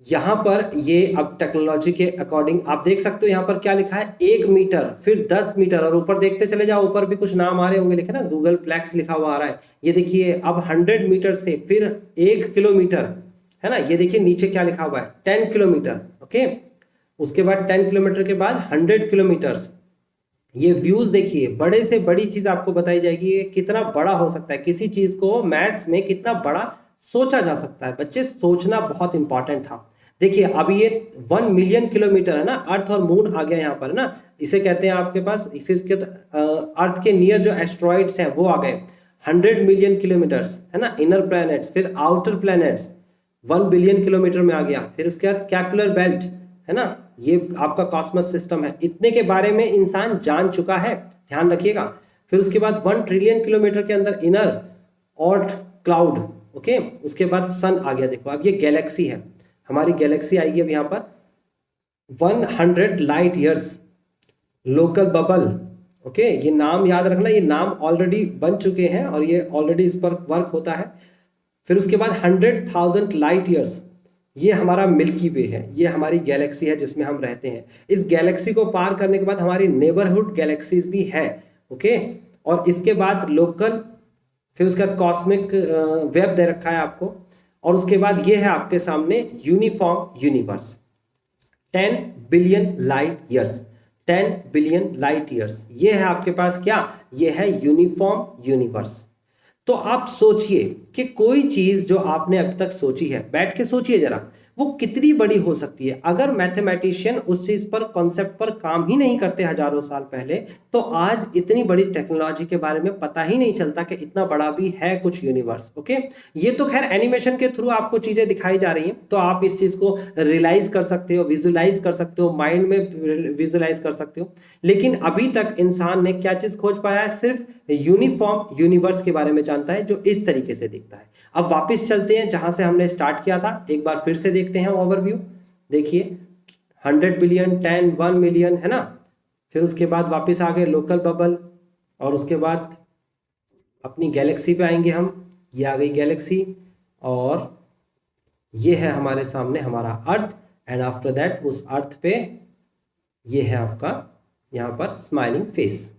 यहां पर, ये अब टेक्नोलॉजी के अकॉर्डिंग आप देख सकते हो यहां पर क्या लिखा है, 1 मीटर, फिर 10 मीटर, और ऊपर देखते चले जाओ, ऊपर भी कुछ नाम आ रहे होंगे, लिखे ना, गूगल प्लेक्स लिखा हुआ आ रहा है। ये देखिए, अब 100 मीटर से फिर 1 किलोमीटर, है ना। ये देखिए नीचे क्या लिखा हुआ है, 10 किलोमीटर। ओके, उसके बाद 10 किलोमीटर के बाद 100 किलोमीटर्स। ये व्यूज देखिए, बड़े से बड़ी चीज आपको बताई जाएगी, ये कितना बड़ा हो सकता है, किसी चीज को मैथ्स में कितना बड़ा सोचा जा सकता है। बच्चे सोचना बहुत इंपॉर्टेंट था। देखिए अभी ये 1 मिलियन किलोमीटर है ना, अर्थ और मून आ गया यहाँ पर ना, इसे कहते हैं आपके पास, फिर इसके अर्थ के नियर जो एस्ट्रॉइड्स हैं वो आ गए 100 मिलियन किलोमीटर्स है ना, इनर प्लैनेट्स, फिर आउटर प्लैनेट्स 1 बिलियन किलोमीटर में आ गया, फिर उसके बाद कैपुलर बेल्ट है ना, ये आपका कॉस्मस सिस्टम है, इतने के बारे में इंसान जान चुका है, ध्यान रखिएगा। फिर उसके बाद 1 ट्रिलियन किलोमीटर के अंदर इनर ऑर्ट क्लाउड, ओके, उसके बाद सन आ गया। देखो अब ये गैलेक्सी है, हमारी गैलेक्सी आएगी अब यहाँ पर 100 light years, local bubble, okay, ये नाम याद रखना, ये नाम ऑलरेडी बन चुके हैं और ये ऑलरेडी इस पर वर्क होता है। फिर उसके बाद 100,000 लाइट ईयर्स, ये हमारा मिल्की वे है, ये हमारी गैलेक्सी है जिसमें हम रहते हैं। इस गैलेक्सी को पार करने के बाद हमारी नेबरहुड गैलेक्सीज भी है, ओके, और इसके बाद लोकल, फिर उसके बाद कॉस्मिक वेब दे रखा है आपको, और उसके बाद ये है आपके सामने uniform universe 10 billion light years, 10 billion light years, ये है आपके पास क्या, ये है यूनिफॉर्म यूनिवर्स। तो आप सोचिए कि कोई चीज जो आपने अब तक सोची है, बैठ के सोचिए जरा, वो कितनी बड़ी हो सकती है। अगर मैथमेटिशियन उस चीज पर, कॉन्सेप्ट पर काम ही नहीं करते हजारों साल पहले, तो आज इतनी बड़ी टेक्नोलॉजी के बारे में पता ही नहीं चलता कि इतना बड़ा भी है कुछ यूनिवर्स, ओके। ये तो खैर एनिमेशन के थ्रू आपको चीजें दिखाई जा रही हैं, तो आप इस चीज को रियलाइज कर सकते हो, विजुलाइज कर सकते हो, माइंड में विजुलाइज कर सकते हो। लेकिन अभी तक इंसान ने क्या चीज खोज पाया है, सिर्फ यूनिफॉर्म यूनिवर्स के बारे में जानता है, जो इस तरीके से दिखता है। अब वापस चलते हैं जहां से हमने स्टार्ट किया था, एक बार फिर से देखते हैं ओवरव्यू। देखिए 100 बिलियन, 10, 1 मिलियन है ना, फिर उसके बाद वापस आ गए लोकल बबल, और उसके बाद अपनी गैलेक्सी पे आएंगे हम, ये आ गई गैलेक्सी, और ये है हमारे सामने हमारा अर्थ, एंड आफ्टर दैट उस अर्थ पे ये है आपका यहाँ पर स्माइलिंग फेस,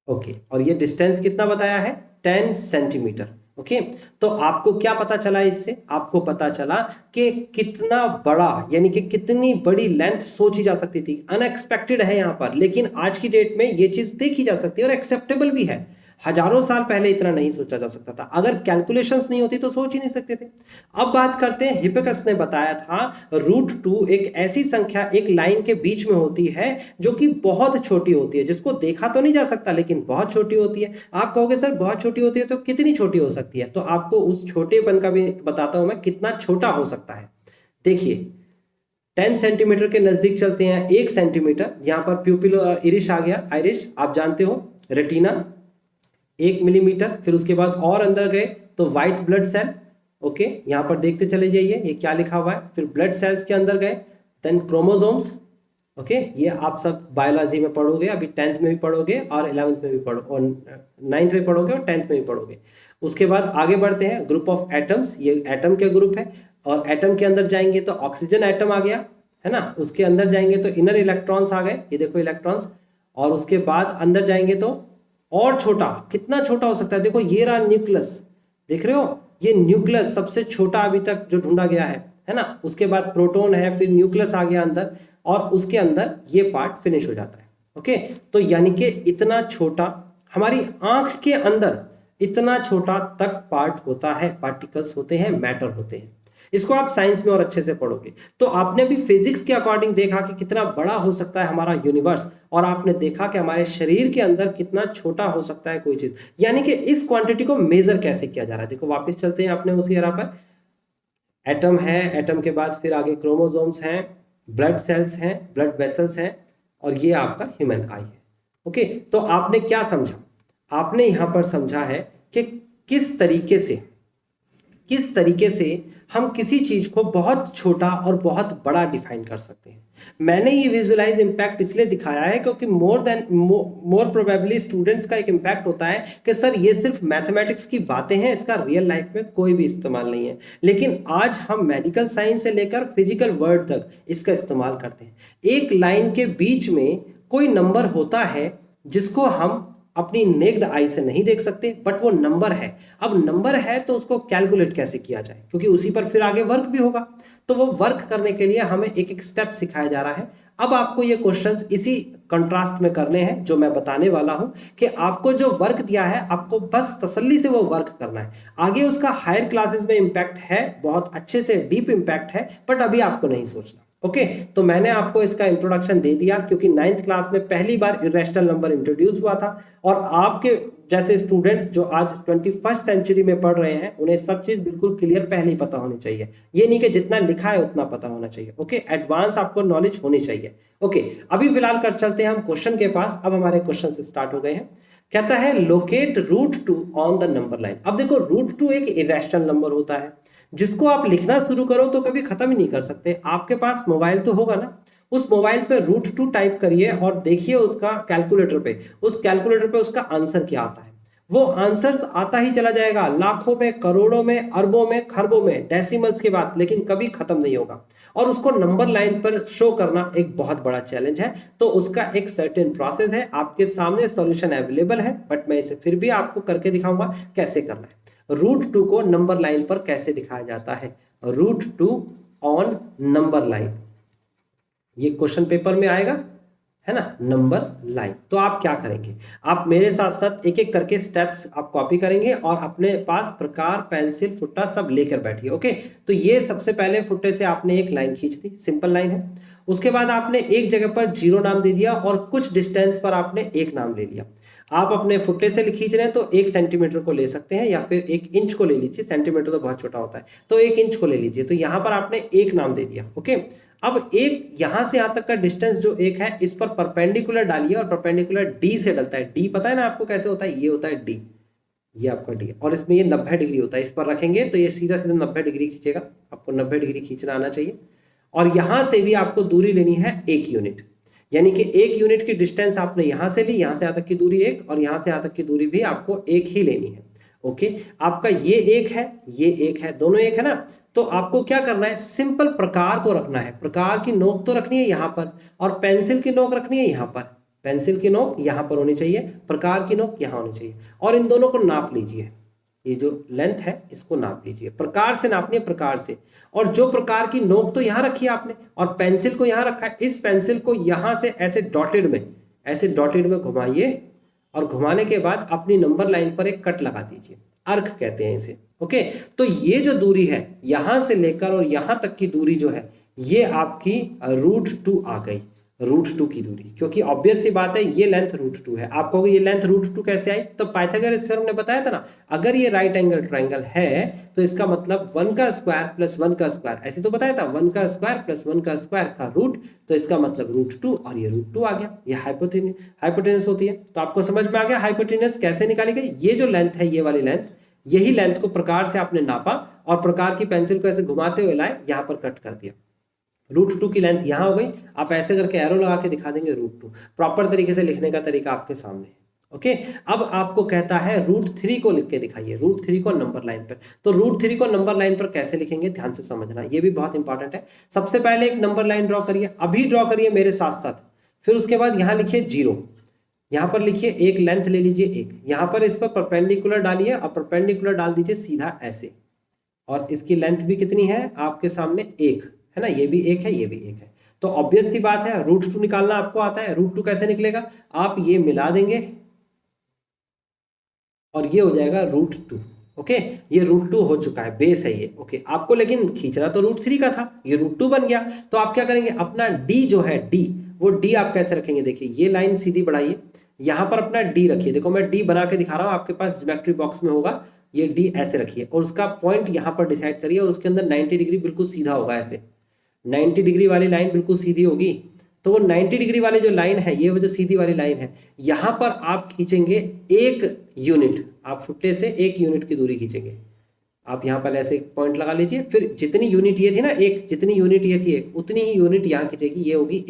ओके। और ये डिस्टेंस कितना बताया है, 10 सेंटीमीटर, ओके। तो आपको क्या पता चला इससे, आपको पता चला कि कितना बड़ा, यानी कि कितनी बड़ी लेंथ सोची जा सकती थी, अनएक्सपेक्टेड है यहाँ पर, लेकिन आज की डेट में ये चीज देखी जा सकती है और एक्सेप्टेबल भी है। हजारों साल पहले इतना नहीं सोचा जा सकता था, अगर कैलकुलेशंस नहीं होती तो सोच ही नहीं सकते थे। अब बात करते हैं, हिप्पोकस ने बताया था √2 एक ऐसी संख्या एक लाइन के बीच में होती है जो कि बहुत छोटी होती है, जिसको देखा तो नहीं जा सकता लेकिन बहुत छोटी होती है। आप कहोगे सर बहुत छोटी होती है तो कितनी छोटी हो सकती है, तो आपको उस छोटेपन का भी बताता हूं मैं, कितना छोटा हो सकता है। देखिए 10 सेंटीमीटर के नजदीक चलते हैं, 1 सेंटीमीटर, यहां पर प्यूपिल और इरिश आ गया, आइरिश आप जानते हो, रेटिना 1 मिलीमीटर, फिर उसके बाद और अंदर गए तो व्हाइट ब्लड सेल, ओके, यहां पर देखते चले जाइए ये क्या लिखा हुआ है, फिर ब्लड सेल्स के अंदर गए, देन क्रोमोसोम्स, ओके, ये आप सब बायोलॉजी में पढ़ोगे, अभी 10th में भी पढ़ोगे और 11th में भी पढ़ो, और 9th में पढ़ोगे और 10th में भी पढ़ोगे। उसके बाद आगे बढ़ते हैं, ग्रुप ऑफ एटम्स, ये एटम के ग्रुप है, और एटम के अंदर जाएंगे तो ऑक्सीजन एटम आ गया है ना, उसके अंदर जाएंगे तो इनर इलेक्ट्रॉन्स आ गए, ये देखो इलेक्ट्रॉन्स, और उसके बाद अंदर जाएंगे तो और छोटा, कितना छोटा हो सकता है, देखो ये रहा न्यूक्लियस, देख रहे हो, ये न्यूक्लियस सबसे छोटा अभी तक जो ढूंढा गया है ना। उसके बाद प्रोटॉन है, फिर न्यूक्लियस आ गया अंदर, और उसके अंदर ये पार्ट फिनिश हो जाता है, ओके। तो यानी कि इतना छोटा, हमारी आंख के अंदर इतना छोटा तक पार्ट होता है, पार्टिकल्स होते हैं, मैटर होते हैं। इसको आप साइंस में और अच्छे से पढ़ोगे। तो आपने भी फिजिक्स के अकॉर्डिंग देखा कि कितना बड़ा हो सकता है हमारा यूनिवर्स, और आपने देखा कि हमारे शरीर के अंदर कितना छोटा हो सकता है कोई चीज, यानी कि इस क्वांटिटी को मेजर कैसे किया जा रहा है। देखो वापस चलते हैं अपने उसी एरा पर, एटम है, एटम के बाद फिर आगे क्रोमोसोम्स हैं, ब्लड सेल्स हैं, ब्लड वेसल्स हैं, और ये आपका ह्यूमन आई है, ओके। तो आपने क्या समझा, आपने यहां पर समझा है कि किस तरीके से हम किसी चीज को बहुत छोटा और बहुत बड़ा डिफाइन कर सकते हैं। मैंने ये विजुअलाइज इंपैक्ट इसलिए दिखाया है क्योंकि मोर प्रोबेबली स्टूडेंट्स का एक इंपैक्ट होता है कि सर ये सिर्फ मैथमेटिक्स की बातें हैं, इसका रियल लाइफ में कोई भी इस्तेमाल नहीं है। लेकिन आज हम मेडिकल साइंस से लेकर फिजिकल वर्ल्ड तक इसका इस्तेमाल करते हैं। एक लाइन के बीच में कोई नंबर होता है जिसको हम अपनी नेक्ड आई से नहीं देख सकते, बट वो नंबर है। अब नंबर है तो उसको कैलकुलेट कैसे किया जाए, क्योंकि उसी पर फिर आगे वर्क भी होगा। तो वो वर्क करने के लिए हमें एक एक स्टेप सिखाया जा रहा है। अब आपको ये क्वेश्चंस इसी कंट्रास्ट में करने हैं जो मैं बताने वाला हूं कि आपको जो वर्क दिया है आपको बस तसल्ली से वो वर्क करना है। आगे उसका हायर क्लासेस में इंपैक्ट है, बहुत अच्छे से डीप इंपैक्ट है, बट अभी आपको नहीं सोचना। ओके, तो मैंने आपको इसका इंट्रोडक्शन दे दिया क्योंकि 9th क्लास में पहली बार इरेशनल नंबर इंट्रोड्यूस हुआ था और आपके जैसे स्टूडेंट्स जो आज 21st सेंचुरी में पढ़ रहे हैं उन्हें सब चीज बिल्कुल क्लियर पहले ही पता होनी चाहिए। ये नहीं कि जितना लिखा है उतना पता होना चाहिए। ओके, एडवांस आपको नॉलेज होनी चाहिए। ओके, अभी फिलहाल कर चलते हैं हम क्वेश्चन के पास। अब हमारे क्वेश्चन से स्टार्ट हो गए हैं। कहता है locate root 2 on the number line. अब देखो रूट 2 एक इरेशनल नंबर होता है जिसको आप लिखना शुरू करो तो कभी खत्म ही नहीं कर सकते। आपके पास मोबाइल तो होगा ना, उस मोबाइल पे रूट 2 टाइप करिए और देखिए उसका कैलकुलेटर पे, उस कैलकुलेटर पे उसका आंसर क्या आता है। वो आंसर आता ही चला जाएगा, लाखों में, करोड़ों में, अरबों में, खरबों में, डेसिमल्स के बाद, लेकिन कभी खत्म नहीं होगा। और उसको नंबर लाइन पर शो करना एक बहुत बड़ा चैलेंज है। तो उसका एक सर्टेन प्रोसेस है, आपके सामने सॉल्यूशन अवेलेबल है, बट मैं इसे फिर भी आपको करके दिखाऊंगा कैसे करना है। रूट 2 को नंबर लाइन पर कैसे दिखाया जाता है, रूट 2 ऑन नंबर लाइन, ये क्वेश्चन पेपर में आएगा, है ना, नंबर लाइन। तो आप क्या करेंगे, आप मेरे साथ साथ एक एक करके स्टेप्स आप कॉपी करेंगे और अपने पास प्रकार, पेंसिल, फुट्टा सब लेकर बैठिए। ओके, तो ये सबसे पहले फुट्टे से आपने एक लाइन खींच दी, सिंपल लाइन है। उसके बाद आपने एक जगह पर 0 नाम दे दिया और कुछ डिस्टेंस पर आपने 1 नाम ले लिया। आप अपने फुट्टे से खींच रहे हैं तो 1 सेंटीमीटर को ले सकते हैं या फिर 1 इंच को ले लीजिए, सेंटीमीटर तो बहुत छोटा होता है, तो 1 इंच को ले लीजिए। तो यहां पर आपने 1 नाम दे दिया। ओके, अब एक यहां से यहां तक का डिस्टेंस जो 1 है इस पर परपेंडिकुलर डालिए और परपेंडिकुलर डी से डलता है। डी पता है ना आपको कैसे होता है, ये होता है डी, ये आपका डी है और इसमें ये 90 डिग्री होता है। इस पर रखेंगे तो ये सीधा सीधा 90 डिग्री खींचेगा, आपको 90 डिग्री खींचना आना चाहिए। और यहां से भी आपको दूरी लेनी है 1 यूनिट, यानी कि 1 यूनिट की डिस्टेंस आपने यहां से ली, यहां से यहां तक की दूरी 1 और यहां से यहां तक की दूरी भी आपको 1 ही लेनी है। ओके, आपका ये 1 है, ये 1 है, दोनों 1 है ना। तो आपको क्या करना है, सिंपल प्रकार को रखना है। प्रकार की नोक तो रखनी है यहां पर और पेंसिल की नोक रखनी है यहां पर। पेंसिल की नोक यहां पर होनी चाहिए, प्रकार की नोक यहां होनी चाहिए और इन दोनों को नाप लीजिए। ये जो लेंथ है इसको नाप लीजिए, प्रकार से नापनी है, प्रकार से। और जो प्रकार की नोक तो यहां रखी है आपने और पेंसिल को यहां रखा है, इस पेंसिल को यहां से ऐसे डॉटेड में, ऐसे डॉटेड में घुमाइए और घुमाने के बाद अपनी नंबर लाइन पर एक कट लगा दीजिए, अर्क कहते हैं इसे। ओके, तो ये जो दूरी है यहां से लेकर और यहां तक की दूरी जो है ये आपकी रूट 2 आ गई, रूट 2 की दूरी, क्योंकि ऑब्वियस सी बात है ये लेंथ रूट 2 है। आप कहोगे ये लेंथ रूट 2 कैसे आई, तो पाइथागोरस थ्योरम ने बताया था ना, अगर ये राइट एंगल ट्रायंगल है तो इसका मतलब 1 का स्क्वायर प्लस 1 का स्क्वायर, ऐसे तो बताया था 1 का स्क्वायर प्लस 1 का स्क्वायर का रूट, तो इसका मतलब रूट 2 और ये रूट 2 आ गया। ये हाइपोटेनस होती है। तो आपको समझ में आ गया हाइपोटेनस कैसे निकाली गई। ये जो लेंथ है, ये वाली लेंथ, यही लेंथ को प्रकार से आपने नापा और प्रकार की पेंसिल को ऐसे घुमाते हुए लाए, यहां पर कट कर दिया। रूट 2 की लेंथ यहां हो गई, आप ऐसे करके एरो लगा के दिखा देंगे रूट 2। प्रॉपर तरीके से लिखने का तरीका आपके सामने है। ओके, अब आपको कहता है रूट 3 को लिख के दिखाइए, रूट 3 को नंबर लाइन पर। तो रूट 3 को नंबर लाइन पर कैसे लिखेंगे, ध्यान से समझना, ये भी बहुत इंपॉर्टेंट है। सबसे पहले एक नंबर लाइन ड्रॉ करिए, अभी ड्रॉ करिए मेरे साथ साथ। फिर उसके बाद यहां लिखिए 0, यहां पर लिखिए एक लेंथ ले लीजिए 1, यहां पर इस पर परपेंडिकुलर डालिए और परपेंडिकुलर डाल दीजिए सीधा ऐसे। और इसकी लेंथ भी कितनी है आपके सामने 1 है ना, ये भी 1 है, ये भी 1 है। तो ऑब्वियस सी बात है रूट 2 निकालना आपको आता है। रूट 2 कैसे निकलेगा, आप ये मिला देंगे और ये हो जाएगा रूट 2। ओके, ये रूट 2 हो चुका है, बेस है ये। ओके, आपको लेकिन खींचना तो रूट 3 का था, ये रूट 2 बन गया। तो आप क्या करेंगे, अपना डी जो है, डी, वो डी आप कैसे रखेंगे, देखिए ये लाइन सीधी बढ़ाइए, यहां पर अपना डी रखिए। देखो मैं डी बना के दिखा रहा हूं, आपके पास ज्योमेट्री बॉक्स में होगा, ये डी ऐसे रखिए और उसका पॉइंट यहां पर डिसाइड करिए और उसके अंदर 90 डिग्री बिल्कुल सीधा होगा, ऐसे 90 डिग्री वाली लाइन बिल्कुल सीधी होगी। तो वो 90 डिग्री वाली जो लाइन है, ये वो जो सीधी वाली लाइन है, यहां पर आप खींचेंगे 1 यूनिट, आप फुट्टे से 1 यूनिट की दूरी खींचेंगे। आप यहां पर ऐसे पॉइंट लगा लीजिए, फिर जितनी यूनिट ये थी ना 1, जितनी यूनिट ये थी 1, उतनी ही यूनिट यहां खींचेगी, ये होगी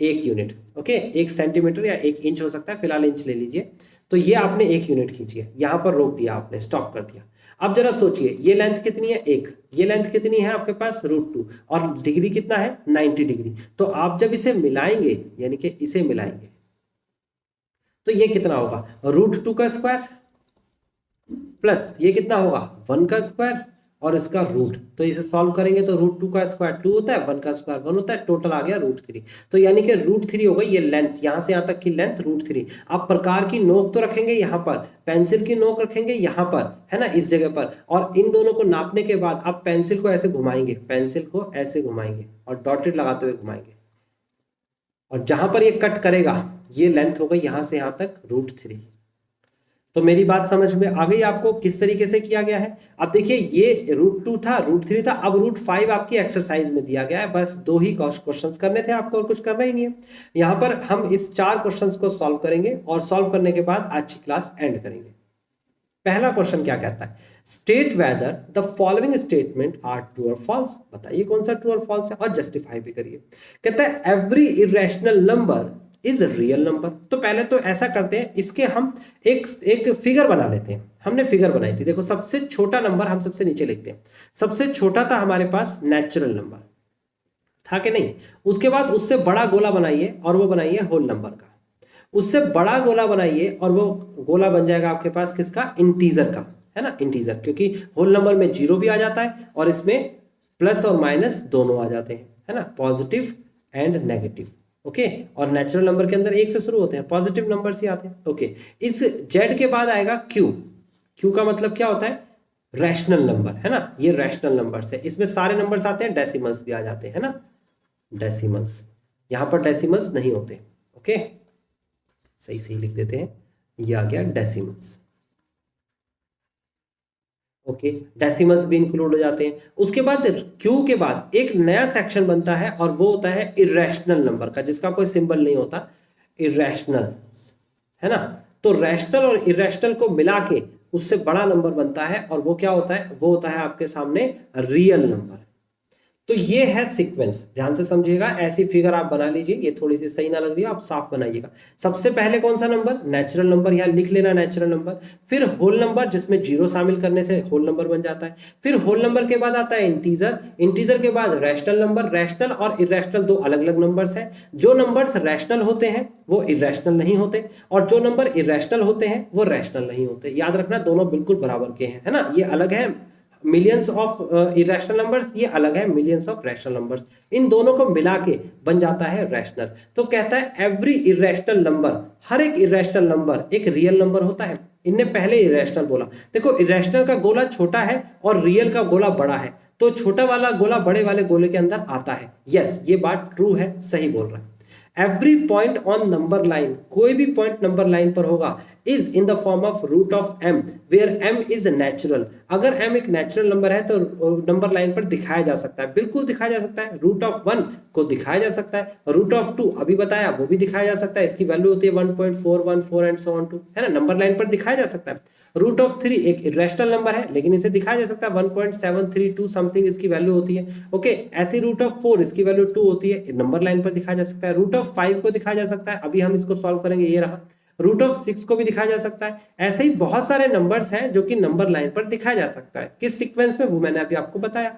1 यूनिट। ओके, 1 सेंटीमीटर या 1 इंच हो सकता है, फिलहाल इंच ले लीजिए। तो ये आपने 1 यूनिट खींची है, यहां पर रोक दिया आपने, स्टॉप कर दिया। अब जरा सोचिए ये लेंथ कितनी है 1, ये लेंथ कितनी है आपके पास रूट 2 और डिग्री कितना है 90 डिग्री। तो आप जब इसे मिलाएंगे, यानी कि इसे मिलाएंगे, तो ये कितना होगा, रूट 2 का स्क्वायर प्लस ये कितना होगा 1 का स्क्वायर और इसका रूट, तो इसे सॉल्व करेंगे तो रूट 2 का स्क्वायर 2 होता है, 1 का स्क्वायर 1 होता है, टोटल आ गया रूट 3। तो यानी कि रूट 3 हो गई ये लेंथ, यहाँ से यहाँ तक की लेंथ रूट 3। आप प्रकार की नोक तो रखेंगे यहाँ पर, पेंसिल की नोक रखेंगे यहाँ पर, है ना, इस जगह पर, और इन दोनों को नापने के बाद आप पेंसिल को ऐसे घुमाएंगे, पेंसिल को ऐसे घुमाएंगे और डॉटेड लगाते हुए घुमाएंगे, और जहां पर ये कट करेगा ये लेंथ हो गई यहाँ से यहाँ तक रूट 3। तो मेरी बात समझ में आ गई आपको किस तरीके से किया गया है। अब देखिए ये रूट 2 था, रूट 3 था, अब रूट 5 आपकी एक्सरसाइज में दिया गया है। बस 2 ही क्वेश्चंस करने थे आपको और कुछ करना ही नहीं है। यहाँ पर हम इस 4 क्वेश्चंस को सॉल्व करेंगे और सॉल्व करने के बाद आज की क्लास एंड करेंगे। पहला क्वेश्चन क्या कहता है, state whether the following statement are true और फॉल्स। बताइए कौन सा ट्रू और फॉल्स है और जस्टिफाई भी करिए। कहता है every irrational number is real number. तो पहले तो ऐसा करते हैं, इसके हम एक फिगर बना लेते हैं। हमने फिगर बनाई थी, देखो सबसे छोटा नंबर हम सबसे नीचे लिखते हैं। सबसे छोटा था हमारे पास नेचुरल नंबर, था कि नहीं। उसके बाद उससे बड़ा गोला बनाइए और वो बनाइए होल नंबर का। उससे बड़ा गोला बनाइए और वो गोला बन जाएगा आपके पास किसका, इंटीजर का, है ना, इंटीजर, क्योंकि होल नंबर में 0 भी आ जाता है और इसमें प्लस और माइनस दोनों आ जाते हैं, है ना, पॉजिटिव एंड नेगेटिव। ओके, और नेचुरल नंबर के अंदर 1 से शुरू होते हैं, पॉजिटिव नंबर्स ही आते हैं। ओके, इस जेड के बाद आएगा क्यू। क्यू का मतलब क्या होता है, रैशनल नंबर, है ना, ये रैशनल नंबर्स है। इसमें सारे नंबर्स आते हैं, डेसिमल्स भी आ जाते हैं, है ना, डेसिमल्स। यहां पर डेसिमल्स नहीं होते। ओके, सही सही लिख देते हैं, ये आ गया डेसिमल्स। ओके, डेसिमल्स भी इंक्लूड हो जाते हैं। उसके बाद क्यू के बाद एक नया सेक्शन बनता है और वो होता है इरेशनल नंबर का, जिसका कोई सिंबल नहीं होता, इरेशनल, है ना। तो रैशनल और इरेशनल को मिला के उससे बड़ा नंबर बनता है और वो क्या होता है, वो होता है आपके सामने रियल नंबर। तो ये है सीक्वेंस, ध्यान से समझिएगा। ऐसी फिगर आप बना लीजिए, ये थोड़ी सी सही ना लग रही है, आप साफ बनाइएगा। सबसे पहले कौन सा नंबर, नेचुरल नंबर, यहाँ लिख लेना नेचुरल नंबर। फिर होल नंबर, जिसमें 0 शामिल करने से होल नंबर बन जाता है। फिर होल नंबर के बाद आता है इंटीजर, इंटीजर के बाद रैशनल नंबर। रैशनल और इरेशनल दो अलग अलग नंबर्स हैं। जो नंबर्स रैशनल होते हैं वो इरेशनल नहीं होते, और जो नंबर इरेशनल होते हैं वो रैशनल नहीं होते। याद रखना, दोनों बिल्कुल बराबर के हैं, है ना। ये अलग है मिलियंस ऑफ इरेशनल नंबर्स, ये अलग है मिलियंस ऑफ रैशनल नंबर्स। इन दोनों को मिला के बन जाता है रैशनल। तो कहता है एवरी इरेशनल नंबर, हर एक इरेशनल नंबर एक रियल नंबर होता है। इनने पहले इरेशनल बोला, देखो इरेशनल का गोला छोटा है और रियल का गोला बड़ा है, तो छोटा वाला गोला बड़े वाले गोले के अंदर आता है। यस, ये बात ट्रू है, सही बोल रहा है। Every point on number line, कोई भी पॉइंट नंबर लाइन पर होगा, is in the form of root of m where m is natural. अगर एम एक नेचुरल नंबर है तो नंबर लाइन पर दिखाया जा सकता है, बिल्कुल दिखाया जा सकता है। रूट ऑफ 1 को दिखाया जा सकता है, रूट ऑफ 2 अभी बताया वो भी दिखाया जा सकता है, इसकी वैल्यू होती है 1.414 एंड सो ऑन टू, है ना, नंबर लाइन पर दिखाया जा सकता है। रूट ऑफ 3 एक इरेशनल नंबर है लेकिन इसे दिखाया जा सकता है, 1.732 समथिंग इसकी वैल्यू होती है। ओके, ऐसी रूट ऑफ 4 इसकी वैल्यू 2 होती है, नंबर लाइन पर दिखाया जा सकता है। रूट ऑफ 5 को दिखाया जा सकता है, अभी हम इसको सॉल्व करेंगे, ये रहा। रूट ऑफ 6 को भी दिखाया जा सकता है। ऐसे ही बहुत सारे नंबर्स हैं जो कि नंबर लाइन पर दिखाया जा सकता है। किस सीक्वेंस में, वो मैंने अभी आपको बताया।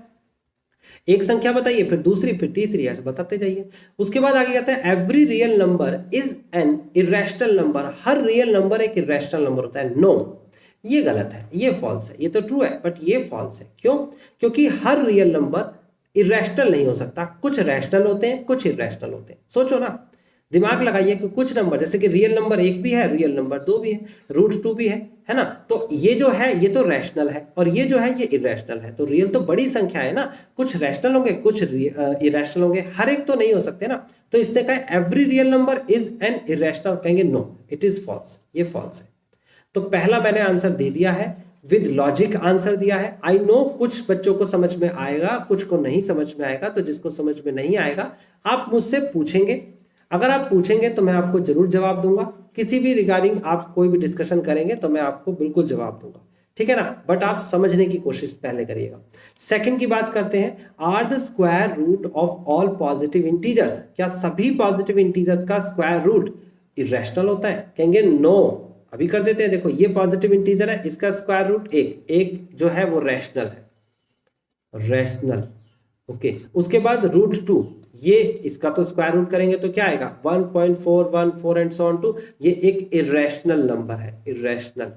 एक संख्या बताइए, फिर दूसरी, फिर तीसरी, ऐसे बताते जाइए। उसके बाद आगे कहते हैं every real number is an irrational number. Her real number एक इरेशनल नंबर होता है। नो, ये गलत है, ये फॉल्स है। ये तो ट्रू है बट ये फॉल्स है। क्यों? क्योंकि हर रियल नंबर इरेशनल नहीं हो सकता। कुछ रैशनल होते हैं, कुछ इरेशनल होते हैं। सोचो ना, दिमाग लगाइए कि कुछ नंबर, जैसे कि रियल नंबर 1 भी है, रियल नंबर 2 भी है, रूट 2 भी है ना। तो ये जो है ये तो रैशनल है और ये जो है ये इरेशनल है। तो रियल तो बड़ी संख्या है ना, कुछ रैशनल होंगे कुछ इरेशनल होंगे, हर एक तो नहीं हो सकते ना। तो इसने कहा every real number is an irrational, कहेंगे नो, इट इज फॉल्स, ये फॉल्स है। तो पहला मैंने आंसर दे दिया है, विद लॉजिक आंसर दिया है। आई नो कुछ बच्चों को समझ में आएगा, कुछ को नहीं समझ में आएगा। तो जिसको समझ में नहीं आएगा आप मुझसे पूछेंगे। अगर आप पूछेंगे तो मैं आपको जरूर जवाब दूंगा। किसी भी रिगार्डिंग आप कोई भी डिस्कशन करेंगे तो मैं आपको बिल्कुल जवाब दूंगा, ठीक है ना। बट आप समझने की कोशिश पहले करिएगा। सेकंड की बात करते हैं, are the square root of all positive integers. क्या सभी पॉजिटिव इंटीजर्स का स्क्वायर रूट इरेशनल होता है? कहेंगे नो। अभी कर देते हैं, देखो ये पॉजिटिव इंटीजर है, इसका स्क्वायर रूट एक जो है वो रैशनल है, रैशनल। ओके, उसके बाद रूट 2, ये इसका तो स्क्वायर रूट करेंगे तो क्या आएगा 1.414 एंड सो ऑन टू, ये एक इरेशनल नंबर है, इरेशनल।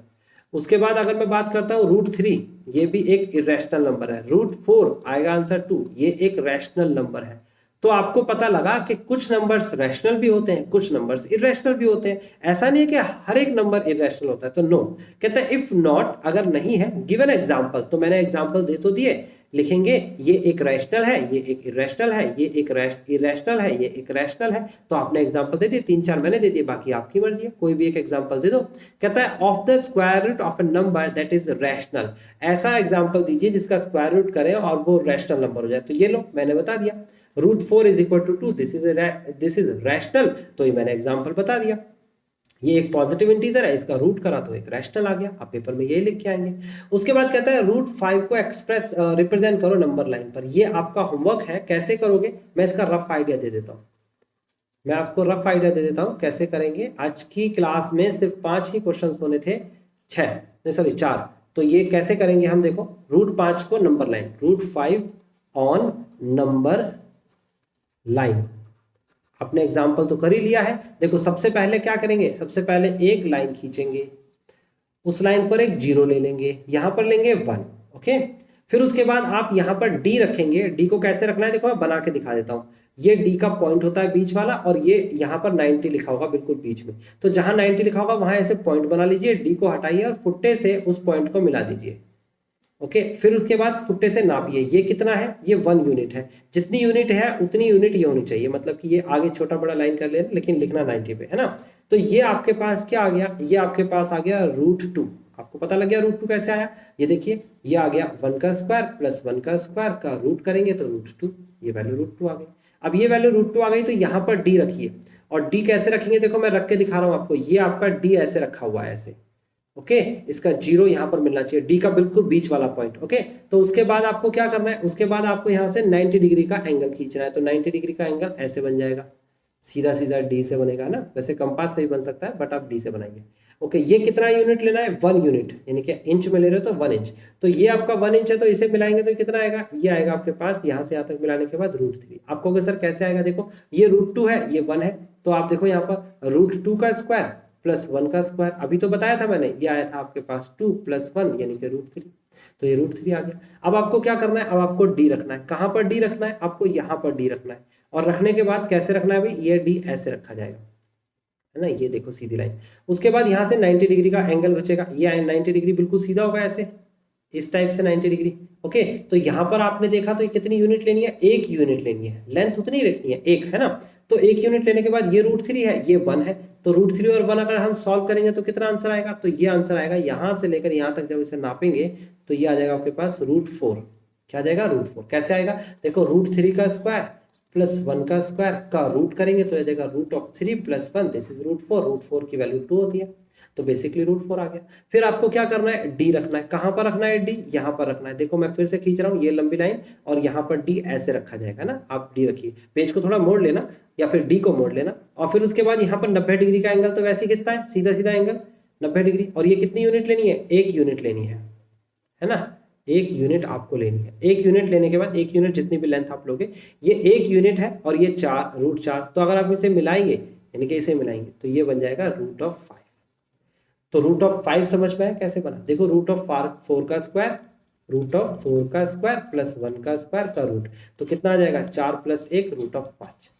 उसके बाद अगर मैं बात करता हूँ √3, ये भी एक इरेशनल नंबर है। √4 आएगा आंसर 2, ये एक रैशनल नंबर है। तो आपको पता लगा कि कुछ नंबर्स रैशनल भी होते हैं, कुछ नंबर्स इरेशनल भी होते हैं। ऐसा नहीं है कि हर एक नंबर इरेशनल होता है, तो नो। कहता है इफ नॉट, अगर नहीं है, गिवन एग्जांपल, तो मैंने एग्जांपल दे तो दिए, लिखेंगे ये एक रैशनल है, ये एक इरेशनल है, ये एक इरेशनल है, ये एक रैशनल है। तो आपने एग्जांपल दे दिए, 3-4 मैंने दे दिए, बाकी आपकी मर्जी है, कोई भी एक एग्जांपल दे दो। कहता है of the square root of a number that is rational, ऐसा एग्जांपल दीजिए जिसका स्क्वायर रूट करें और वो रैशनल नंबर हो जाए। तो ये लो मैंने बता दिया, √4 is equal to 2, this is rational, तो ये मैंने एग्जांपल बता दिया। ये एक पॉजिटिव इंटीजर है, इसका रूट करा तो एक रैशनल आ गया, आप पेपर में यही लिख के आएंगे। उसके बाद कहता है √5 को एक्सप्रेस रिप्रेजेंट करो नंबर लाइन पर। ये आपका होमवर्क है, कैसे करोगे मैं इसका रफ आइडिया दे देता हूँ। मैं आपको रफ आइडिया दे देता हूँ कैसे करेंगे। आज की क्लास में सिर्फ 5 ही क्वेश्चन होने थे, 4। तो ये कैसे करेंगे हम, देखो √5 को number line, √5 on number line. अपने एग्जाम्पल तो कर ही लिया है। देखो सबसे पहले क्या करेंगे, सबसे पहले एक लाइन खींचेंगे, उस लाइन पर एक 0 ले लेंगे, यहां पर लेंगे 1, ओके। फिर उसके बाद आप यहां पर d रखेंगे। d को कैसे रखना है देखो मैं बना के दिखा देता हूं। ये d का पॉइंट होता है बीच वाला, और ये यहां पर 90 लिखा होगा बिल्कुल बीच में। तो जहां 90 लिखा होगा वहां ऐसे पॉइंट बना लीजिए, d को हटाइए और फुट्टे से उस पॉइंट को मिला दीजिए, ओके। फिर उसके बाद फुट्टे से नापिए, ये कितना है, ये 1 यूनिट है। जितनी यूनिट है उतनी यूनिट ये होनी चाहिए, मतलब कि ये आगे छोटा बड़ा लाइन कर लेना, लेकिन लिखना 90 पे, है ना। तो ये आपके पास क्या आ गया, ये आपके पास आ गया √2। आपको पता लग गया √2 कैसे आया, ये देखिए ये आ गया 1 का स्क्वायर प्लस 1 का स्क्वायर का रूट करेंगे तो √2, ये वैल्यू √2 आ गई। अब ये वैल्यू √2 आ गई तो यहाँ पर d रखिए, और d कैसे रखेंगे देखो मैं रख के दिखा रहा हूँ आपको। ये आपका d ऐसे रखा हुआ है ऐसे, ओके। इसका 0 यहां पर मिलना चाहिए, डी का बिल्कुल बीच वाला पॉइंट, ओके। तो उसके बाद आपको क्या करना है, उसके बाद आपको यहां से 90 डिग्री का एंगल खींचना है। तो 90 डिग्री का एंगल ऐसे बन जाएगा, सीधा सीधा डी से बनेगा ना। वैसे कंपास से ही बन सकता है बट आप डी से बनाइए, ओके। ये कितना यूनिट लेना है, 1 यूनिट, यानी कि इंच में ले रहे हो तो 1 इंच। तो ये आपका 1 इंच है, तो इसे मिलाएंगे तो कितना आएगा, ये आएगा आपके पास यहां से यहां तक मिलाने के बाद √3। आपको सर कैसे आएगा, देखो ये √2 है, ये 1 है, तो आप देखो यहाँ पर √2 का स्क्वायर प्लस 1 का स्क्वायर, अभी तो बताया था मैंने, ये आया था आपके पास 2 + 1 यानी कि √3। तो ये √3 आ गया। अब आपको क्या करना है, अब आपको d रखना है। कहां पर d रखना है, आपको यहां पर d रखना है। और रखने के बाद कैसे रखना है भाई, ये d ऐसे रखा जाएगा, है ना, ये देखो सीधी लाइन। उसके बाद यहां से 90 डिग्री का एंगल बचेगा, ये 90 डिग्री बिल्कुल सीधा होगा ऐसे, इस टाइप से 90 डिग्री, ओके। तो यहां पर आपने देखा तो कितनी यूनिट लेनी है, 1 यूनिट लेनी है, लेंथ उतनी रखनी है 1, है ना। तो 1 यूनिट लेने के बाद ये √3 है, ये 1 है, तो √3 और 1 अगर हम सॉल्व करेंगे तो कितना आंसर आएगा, तो ये आंसर आएगा यहां से लेकर यहां तक जब इसे नापेंगे तो ये आ जाएगा आपके पास √4। क्या आ जाएगा, √4। कैसे आएगा देखो, √3 का स्क्वायर प्लस 1 का स्क्वायर का रूट करेंगे तो आ जाएगा √3 + 1, दिस इज √4। √4 की वैल्यू 2 होती है, तो बेसिकली √4 आ गया। फिर आपको क्या करना है, d रखना है। कहां पर रखना है, d यहां पर रखना है। देखो मैं फिर से खींच रहा हूं ये लंबी लाइन, और यहां पर d ऐसे रखा जाएगा ना। आप d रखिए, पेज को थोड़ा मोड़ लेना या फिर d को मोड़ लेना, और फिर उसके बाद यहां पर 90 डिग्री का एंगल तो वैसे ही खिंचता है, सीधा सीधा एंगल 90 डिग्री। और ये कितनी यूनिट लेनी है, 1 यूनिट लेनी है ना। 1 यूनिट आपको लेनी है। 1 यूनिट लेने के बाद 1 यूनिट जितनी भी लेंथ आप लोगे, ये 1 यूनिट है और ये 4 √4। तो अगर आप इसे मिलाएंगे, यानी कि इसे मिलाएंगे तो ये बन जाएगा √5। तो √5 समझ में आया कैसे बना, देखो √4 का स्क्वायर, √4 का स्क्वायर प्लस 1 का स्क्वायर का रूट, तो कितना आ जाएगा 4 + 1 √5।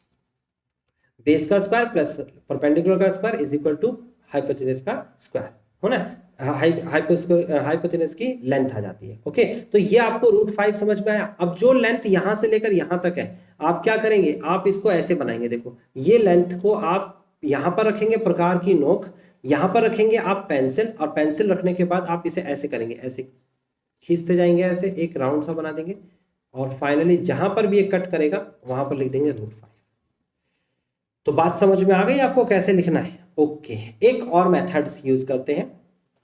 बेस का स्क्वायर प्लस परपेंडिकुलर का square is equal to hypotenuse का स्क्वायर, हो ना। हाइपोटेनस की लेंथ आ जाती है, ओके। तो ये आपको √5 समझ में आया। अब जो लेंथ यहां से लेकर यहां तक है, आप क्या करेंगे, आप इसको ऐसे बनाएंगे। देखो ये लेंथ को आप यहां पर रखेंगे प्रकार की नोक, यहां पर रखेंगे आप पेंसिल, और पेंसिल रखने के बाद आप इसे ऐसे करेंगे, ऐसे खींचते जाएंगे, ऐसे एक राउंड सा बना देंगे, और फाइनली जहां पर भी ये कट करेगा वहां पर लिख देंगे √5। तो बात समझ में आ गई आपको कैसे लिखना है, ओके। एक और मेथड्स यूज करते हैं,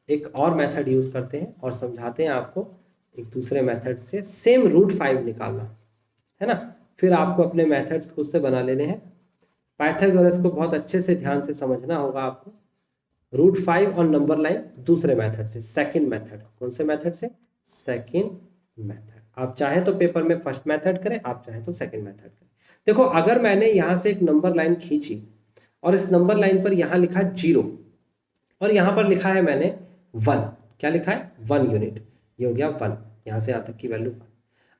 एक और मेथड यूज करते हैं और समझाते हैं आपको एक दूसरे मेथड से सेम √5 निकालना, है ना। फिर आपको अपने मेथड्स खुद से बना लेने हैं। पाइथागोरस को बहुत अच्छे से ध्यान से समझना होगा आपको। √5 और नंबर लाइन दूसरे मेथड से, सेकंड मेथड। कौन से मेथड से, सेकंड मेथड। आप चाहे तो पेपर में फर्स्ट मेथड करें, आप चाहे तो सेकंड मेथड करें। देखो अगर मैंने यहां से एक नंबर लाइन खींची और इस नंबर लाइन पर यहां लिखा 0 और यहां पर लिखा है मैंने 1, क्या लिखा है 1 यूनिट, ये हो गया 1, यहाँ से यहाँ तक की वैल्यू 1।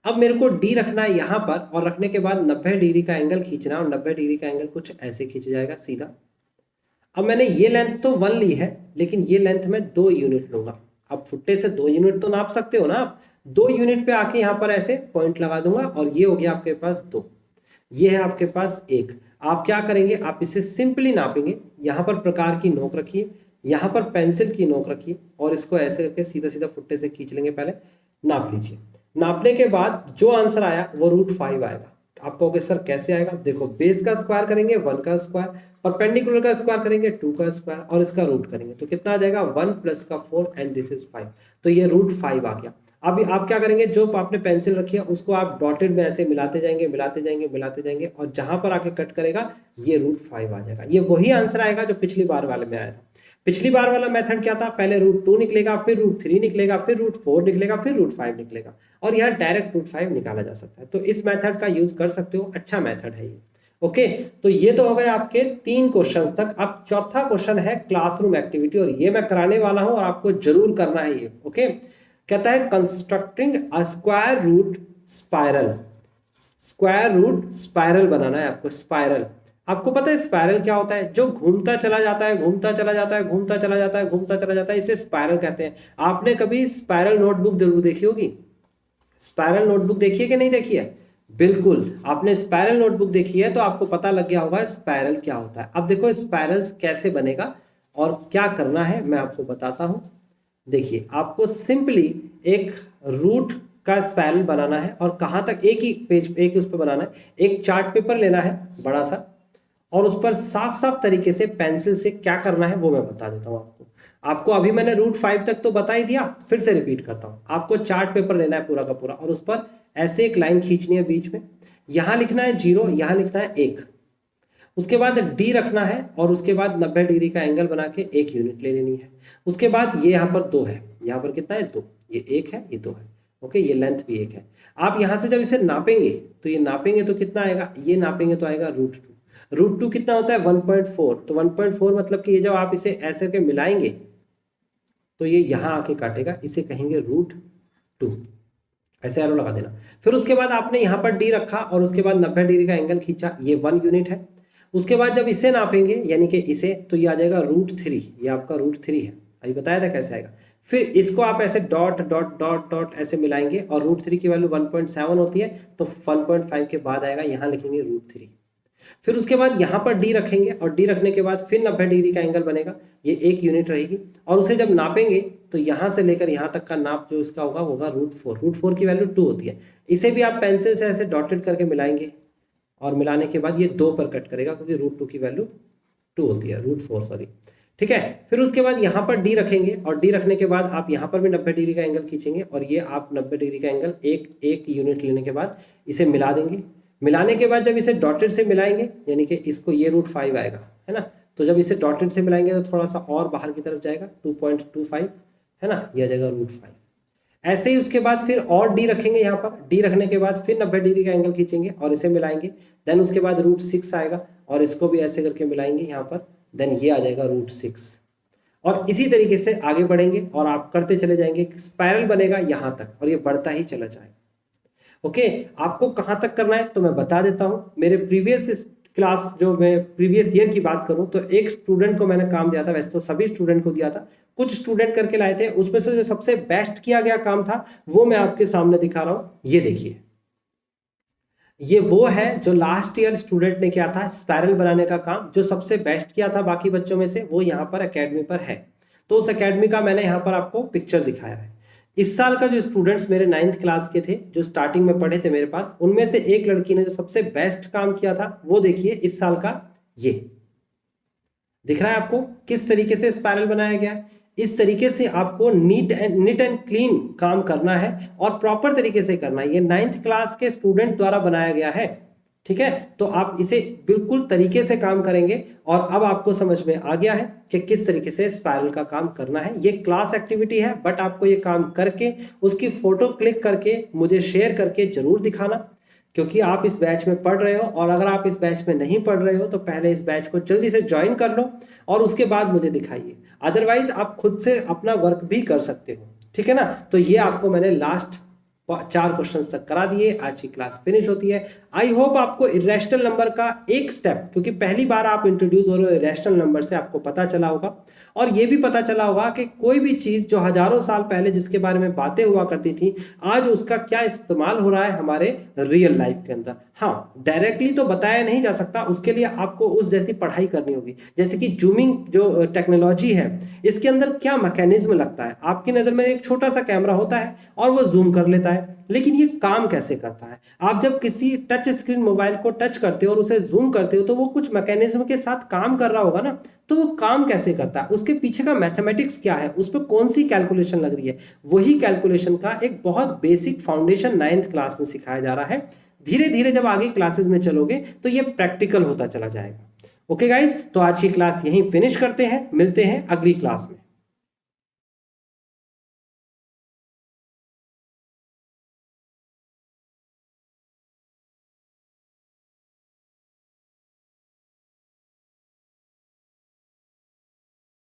अब मेरे को डी रखना है यहाँ पर, और रखने के बाद 90 डिग्री का एंगल खींचना, और 90 डिग्री का एंगल कुछ ऐसे खींच जाएगा सीधा। अब मैंने ये लेंथ तो 1 ली है, लेकिन ये लेंथ मैं 2 यूनिट लूंगा। अब फुट्टे से 2 यूनिट तो नाप सकते हो ना आप, 2 यूनिट पे आके यहाँ पर ऐसे पॉइंट लगा दूंगा, और ये हो गया आपके पास 2, ये है आपके पास 1। आप क्या करेंगे, आप इसे सिंपली नापेंगे। यहाँ पर प्रकार की नोक रखिए, यहाँ पर पेंसिल की नोक रखिए, और इसको ऐसे करके सीधा सीधा फुट्टे से खींच लेंगे। पहले नाप लीजिए, नापने के बाद जो आंसर आया वो √5 आएगा। आप कहोगे सर कैसे आएगा, देखो बेस का स्क्वायर करेंगे 1 का स्क्वायर, परपेंडिकुलर का स्क्वायर करेंगे 2 का स्क्वायर, और इसका रूट करेंगे तो कितना आ जाएगा 1 + का 4 एंड दिस इज 5, तो ये √5 आ गया। अब आप क्या करेंगे, जो आपने पेंसिल रखी है उसको आप डॉटेड में ऐसे मिलाते जाएंगे मिलाते जाएंगे मिलाते जाएंगे, और जहां पर आके कट करेगा ये √5 आ जाएगा। ये वही आंसर आएगा जो पिछली बार वाले में आया था। पिछली बार वाला मेथड क्या था, पहले √2 निकलेगा, फिर √3 निकलेगा, फिर √4 निकलेगा, फिर √5 निकलेगा, और यहाँ डायरेक्ट √5 निकाला जा सकता है। तो इस मेथड का यूज कर सकते हो, अच्छा मेथड है ये। ओके, तो ये तो हो गए आपके 3 क्वेश्चंस तक। अब चौथा क्वेश्चन है क्लासरूम एक्टिविटी, और ये मैं कराने वाला हूं और आपको जरूर करना है ये। ओके, कहता है constructing a square root spiral. Square root spiral बनाना है आपको, स्पाइरल। आपको पता है स्पाइरल क्या होता है, जो घूमता चला जाता है घूमता चला जाता है घूमता चला जाता है घूमता चला जाता है, इसे स्पाइरल कहते हैं। आपने कभी स्पाइरल नोटबुक जरूर देखी होगी, स्पाइरल नोटबुक देखी है कि नहीं देखी है? बिल्कुल, आपने स्पाइरल नोटबुक देखी है तो आपको पता लग गया होगा स्पाइरल क्या होता है। अब देखो स्पाइरल कैसे बनेगा और क्या करना है मैं आपको बताता हूं। देखिए, आपको सिंपली एक रूट का स्पाइरल बनाना है, और कहां तक, एक ही पेज एक ही उस पर बनाना है। एक चार्ट पेपर लेना है बड़ा सा, और उस पर साफ साफ तरीके से पेंसिल से क्या करना है वो मैं बता देता हूं आपको अभी मैंने √5 तक तो बता ही दिया, फिर से रिपीट करता हूं। आपको चार्ट पेपर लेना है पूरा का पूरा, और उस पर ऐसे एक लाइन खींचनी है बीच में, यहां लिखना है 0, यहां लिखना है 1, उसके बाद डी रखना है, और उसके बाद 90 डिग्री का एंगल बना के 1 यूनिट ले लेनी है। उसके बाद ये यहाँ पर 2 है, यहाँ पर कितना है 2, ये 1 है ये 2 है। ओके, ये लेंथ भी 1 है। आप यहाँ से जब इसे नापेंगे तो ये नापेंगे तो कितना आएगा, ये नापेंगे तो आएगा √2। √2 कितना होता है 1.4, तो 1.4 मतलब कि ये जब आप इसे ऐसे करके मिलाएंगे तो ये यहाँ आके काटेगा, इसे कहेंगे √2, ऐसे एरो लगा देना। फिर उसके बाद आपने यहाँ पर डी रखा, और उसके बाद 90 डिग्री का एंगल खींचा, ये 1 यूनिट है। उसके बाद जब इसे नापेंगे यानी कि इसे, तो ये आ जाएगा √3, ये आपका √3 है। अभी बताया था कैसे आएगा। फिर इसको आप ऐसे डॉट डॉट डॉट डॉट ऐसे मिलाएंगे, और √3 की वैल्यू 1.7 होती है, तो 1.5 के बाद आएगा, यहाँ लिखेंगे √3। फिर उसके बाद यहाँ पर डी रखेंगे, और डी रखने के बाद फिर 90 डिग्री का एंगल बनेगा, ये 1 यूनिट रहेगी, और उसे जब नापेंगे तो यहाँ से लेकर यहाँ तक का नाप जो इसका होगा वो होगा √4 की वैल्यू 2 होती है। इसे भी आप पेंसिल से ऐसे डॉटेड करके मिलाएंगे, और मिलाने के बाद ये 2 पर कट करेगा, क्योंकि √2 की वैल्यू 2 होती है, √4 सॉरी। ठीक है, फिर उसके बाद यहाँ पर डी रखेंगे, और डी रखने के बाद आप यहाँ पर भी 90 डिग्री का एंगल खींचेंगे, और ये आप 90 डिग्री का एंगल एक यूनिट लेने के बाद इसे मिला देंगे। मिलाने के बाद जब इसे डॉटेड से मिलाएंगे, यानी कि इसको ये √5 आएगा, है ना, तो जब इसे डॉटेड से मिलाएंगे तो थोड़ा सा और बाहर की तरफ जाएगा, 2.25, है ना, यह जाएगा √5। ऐसे ही उसके बाद फिर और डी रखेंगे, यहाँ पर डी रखने के बाद फिर 90 डिग्री का एंगल खींचेंगे और इसे मिलाएंगे। देन उसके बाद √6 आएगा, और इसको भी ऐसे करके मिलाएंगे यहाँ पर, देन ये आ जाएगा √6। और इसी तरीके से आगे बढ़ेंगे और आप करते चले जाएंगे, स्पाइरल बनेगा यहाँ तक, और ये बढ़ता ही चला जाएगा। ओके, आपको कहाँ तक करना है तो मैं बता देता हूँ। मेरे प्रीवियस क्लास, जो मैं प्रीवियस ईयर की बात करूँ, तो एक स्टूडेंट को मैंने काम दिया था, वैसे तो सभी स्टूडेंट को दिया था, कुछ स्टूडेंट करके लाए थे, उसमें से जो सबसे बेस्ट किया गया काम था वो मैं आपके सामने दिखा रहा हूँ। ये देखिए, ये वो है जो लास्ट ईयर स्टूडेंट ने किया था, स्पाइरल बनाने का काम, जो सबसे बेस्ट किया था बाकी बच्चों में से, वो यहाँ पर एकेडमी पर है। तो उस एकेडमी का मैंने यहाँ पर आपको पिक्चर दिखाया है। इस साल का जो स्टूडेंट्स मेरे 9th क्लास के थे, जो स्टार्टिंग में पढ़े थे मेरे पास, उनमें से एक लड़की ने जो सबसे बेस्ट काम किया था, वो देखिए इस साल का, ये दिख रहा है आपको किस तरीके से स्पाइरल बनाया गया है। इस तरीके से आपको नीट एंड क्लीन काम करना है, और प्रॉपर तरीके से करना है। ये 9th क्लास के स्टूडेंट द्वारा बनाया गया है, ठीक है। तो आप इसे बिल्कुल तरीके से काम करेंगे, और अब आपको समझ में आ गया है कि किस तरीके से स्पाइरल का काम करना है। ये क्लास एक्टिविटी है, बट आपको ये काम करके उसकी फोटो क्लिक करके मुझे शेयर करके जरूर दिखाना क्योंकि आप इस बैच में पढ़ रहे हो, और अगर आप इस बैच में नहीं पढ़ रहे हो तो पहले इस बैच को जल्दी से ज्वाइन कर लो और उसके बाद मुझे दिखाइए। अदरवाइज आप खुद से अपना वर्क भी कर सकते हो, ठीक है ना। तो ये आपको मैंने लास्ट 4 क्वेश्चन तक करा दिए, आज की क्लास फिनिश होती है। आई होप आपको इरेशनल नंबर का एक स्टेप, क्योंकि पहली बार आप इंट्रोड्यूस हो रहे हो इरेशनल नंबर से, आपको पता चला होगा। और ये भी पता चला होगा कि कोई भी चीज जो हजारों साल पहले जिसके बारे में बातें हुआ करती थी, आज उसका क्या इस्तेमाल हो रहा है हमारे रियल लाइफ के अंदर। हाँ, डायरेक्टली तो बताया नहीं जा सकता, उसके लिए आपको उस जैसी पढ़ाई करनी होगी। जैसे कि जूमिंग जो टेक्नोलॉजी है, इसके अंदर क्या मैकेनिज्म लगता है। आपकी नजर में एक छोटा सा कैमरा होता है और वो जूम कर लेता है, लेकिन ये काम कैसे करता है। आप जब किसी टच स्क्रीन मोबाइल को टच करते हो और उसे जूम करते हो तो वो कुछ मैकेनिज्म के साथ काम कर रहा होगा ना। तो वो काम कैसे करता है, उसके पीछे का मैथमेटिक्स क्या है, उस पर कौन सी कैलकुलेशन लग रही है, वही कैलकुलेशन का एक बहुत बेसिक फाउंडेशन 9th क्लास में सिखाया जा रहा है। धीरे धीरे जब आगे क्लासेस में चलोगे तो ये प्रैक्टिकल होता चला जाएगा। ओके गाइज, तो आज की क्लास यहीं फिनिश करते हैं, मिलते हैं अगली क्लास में।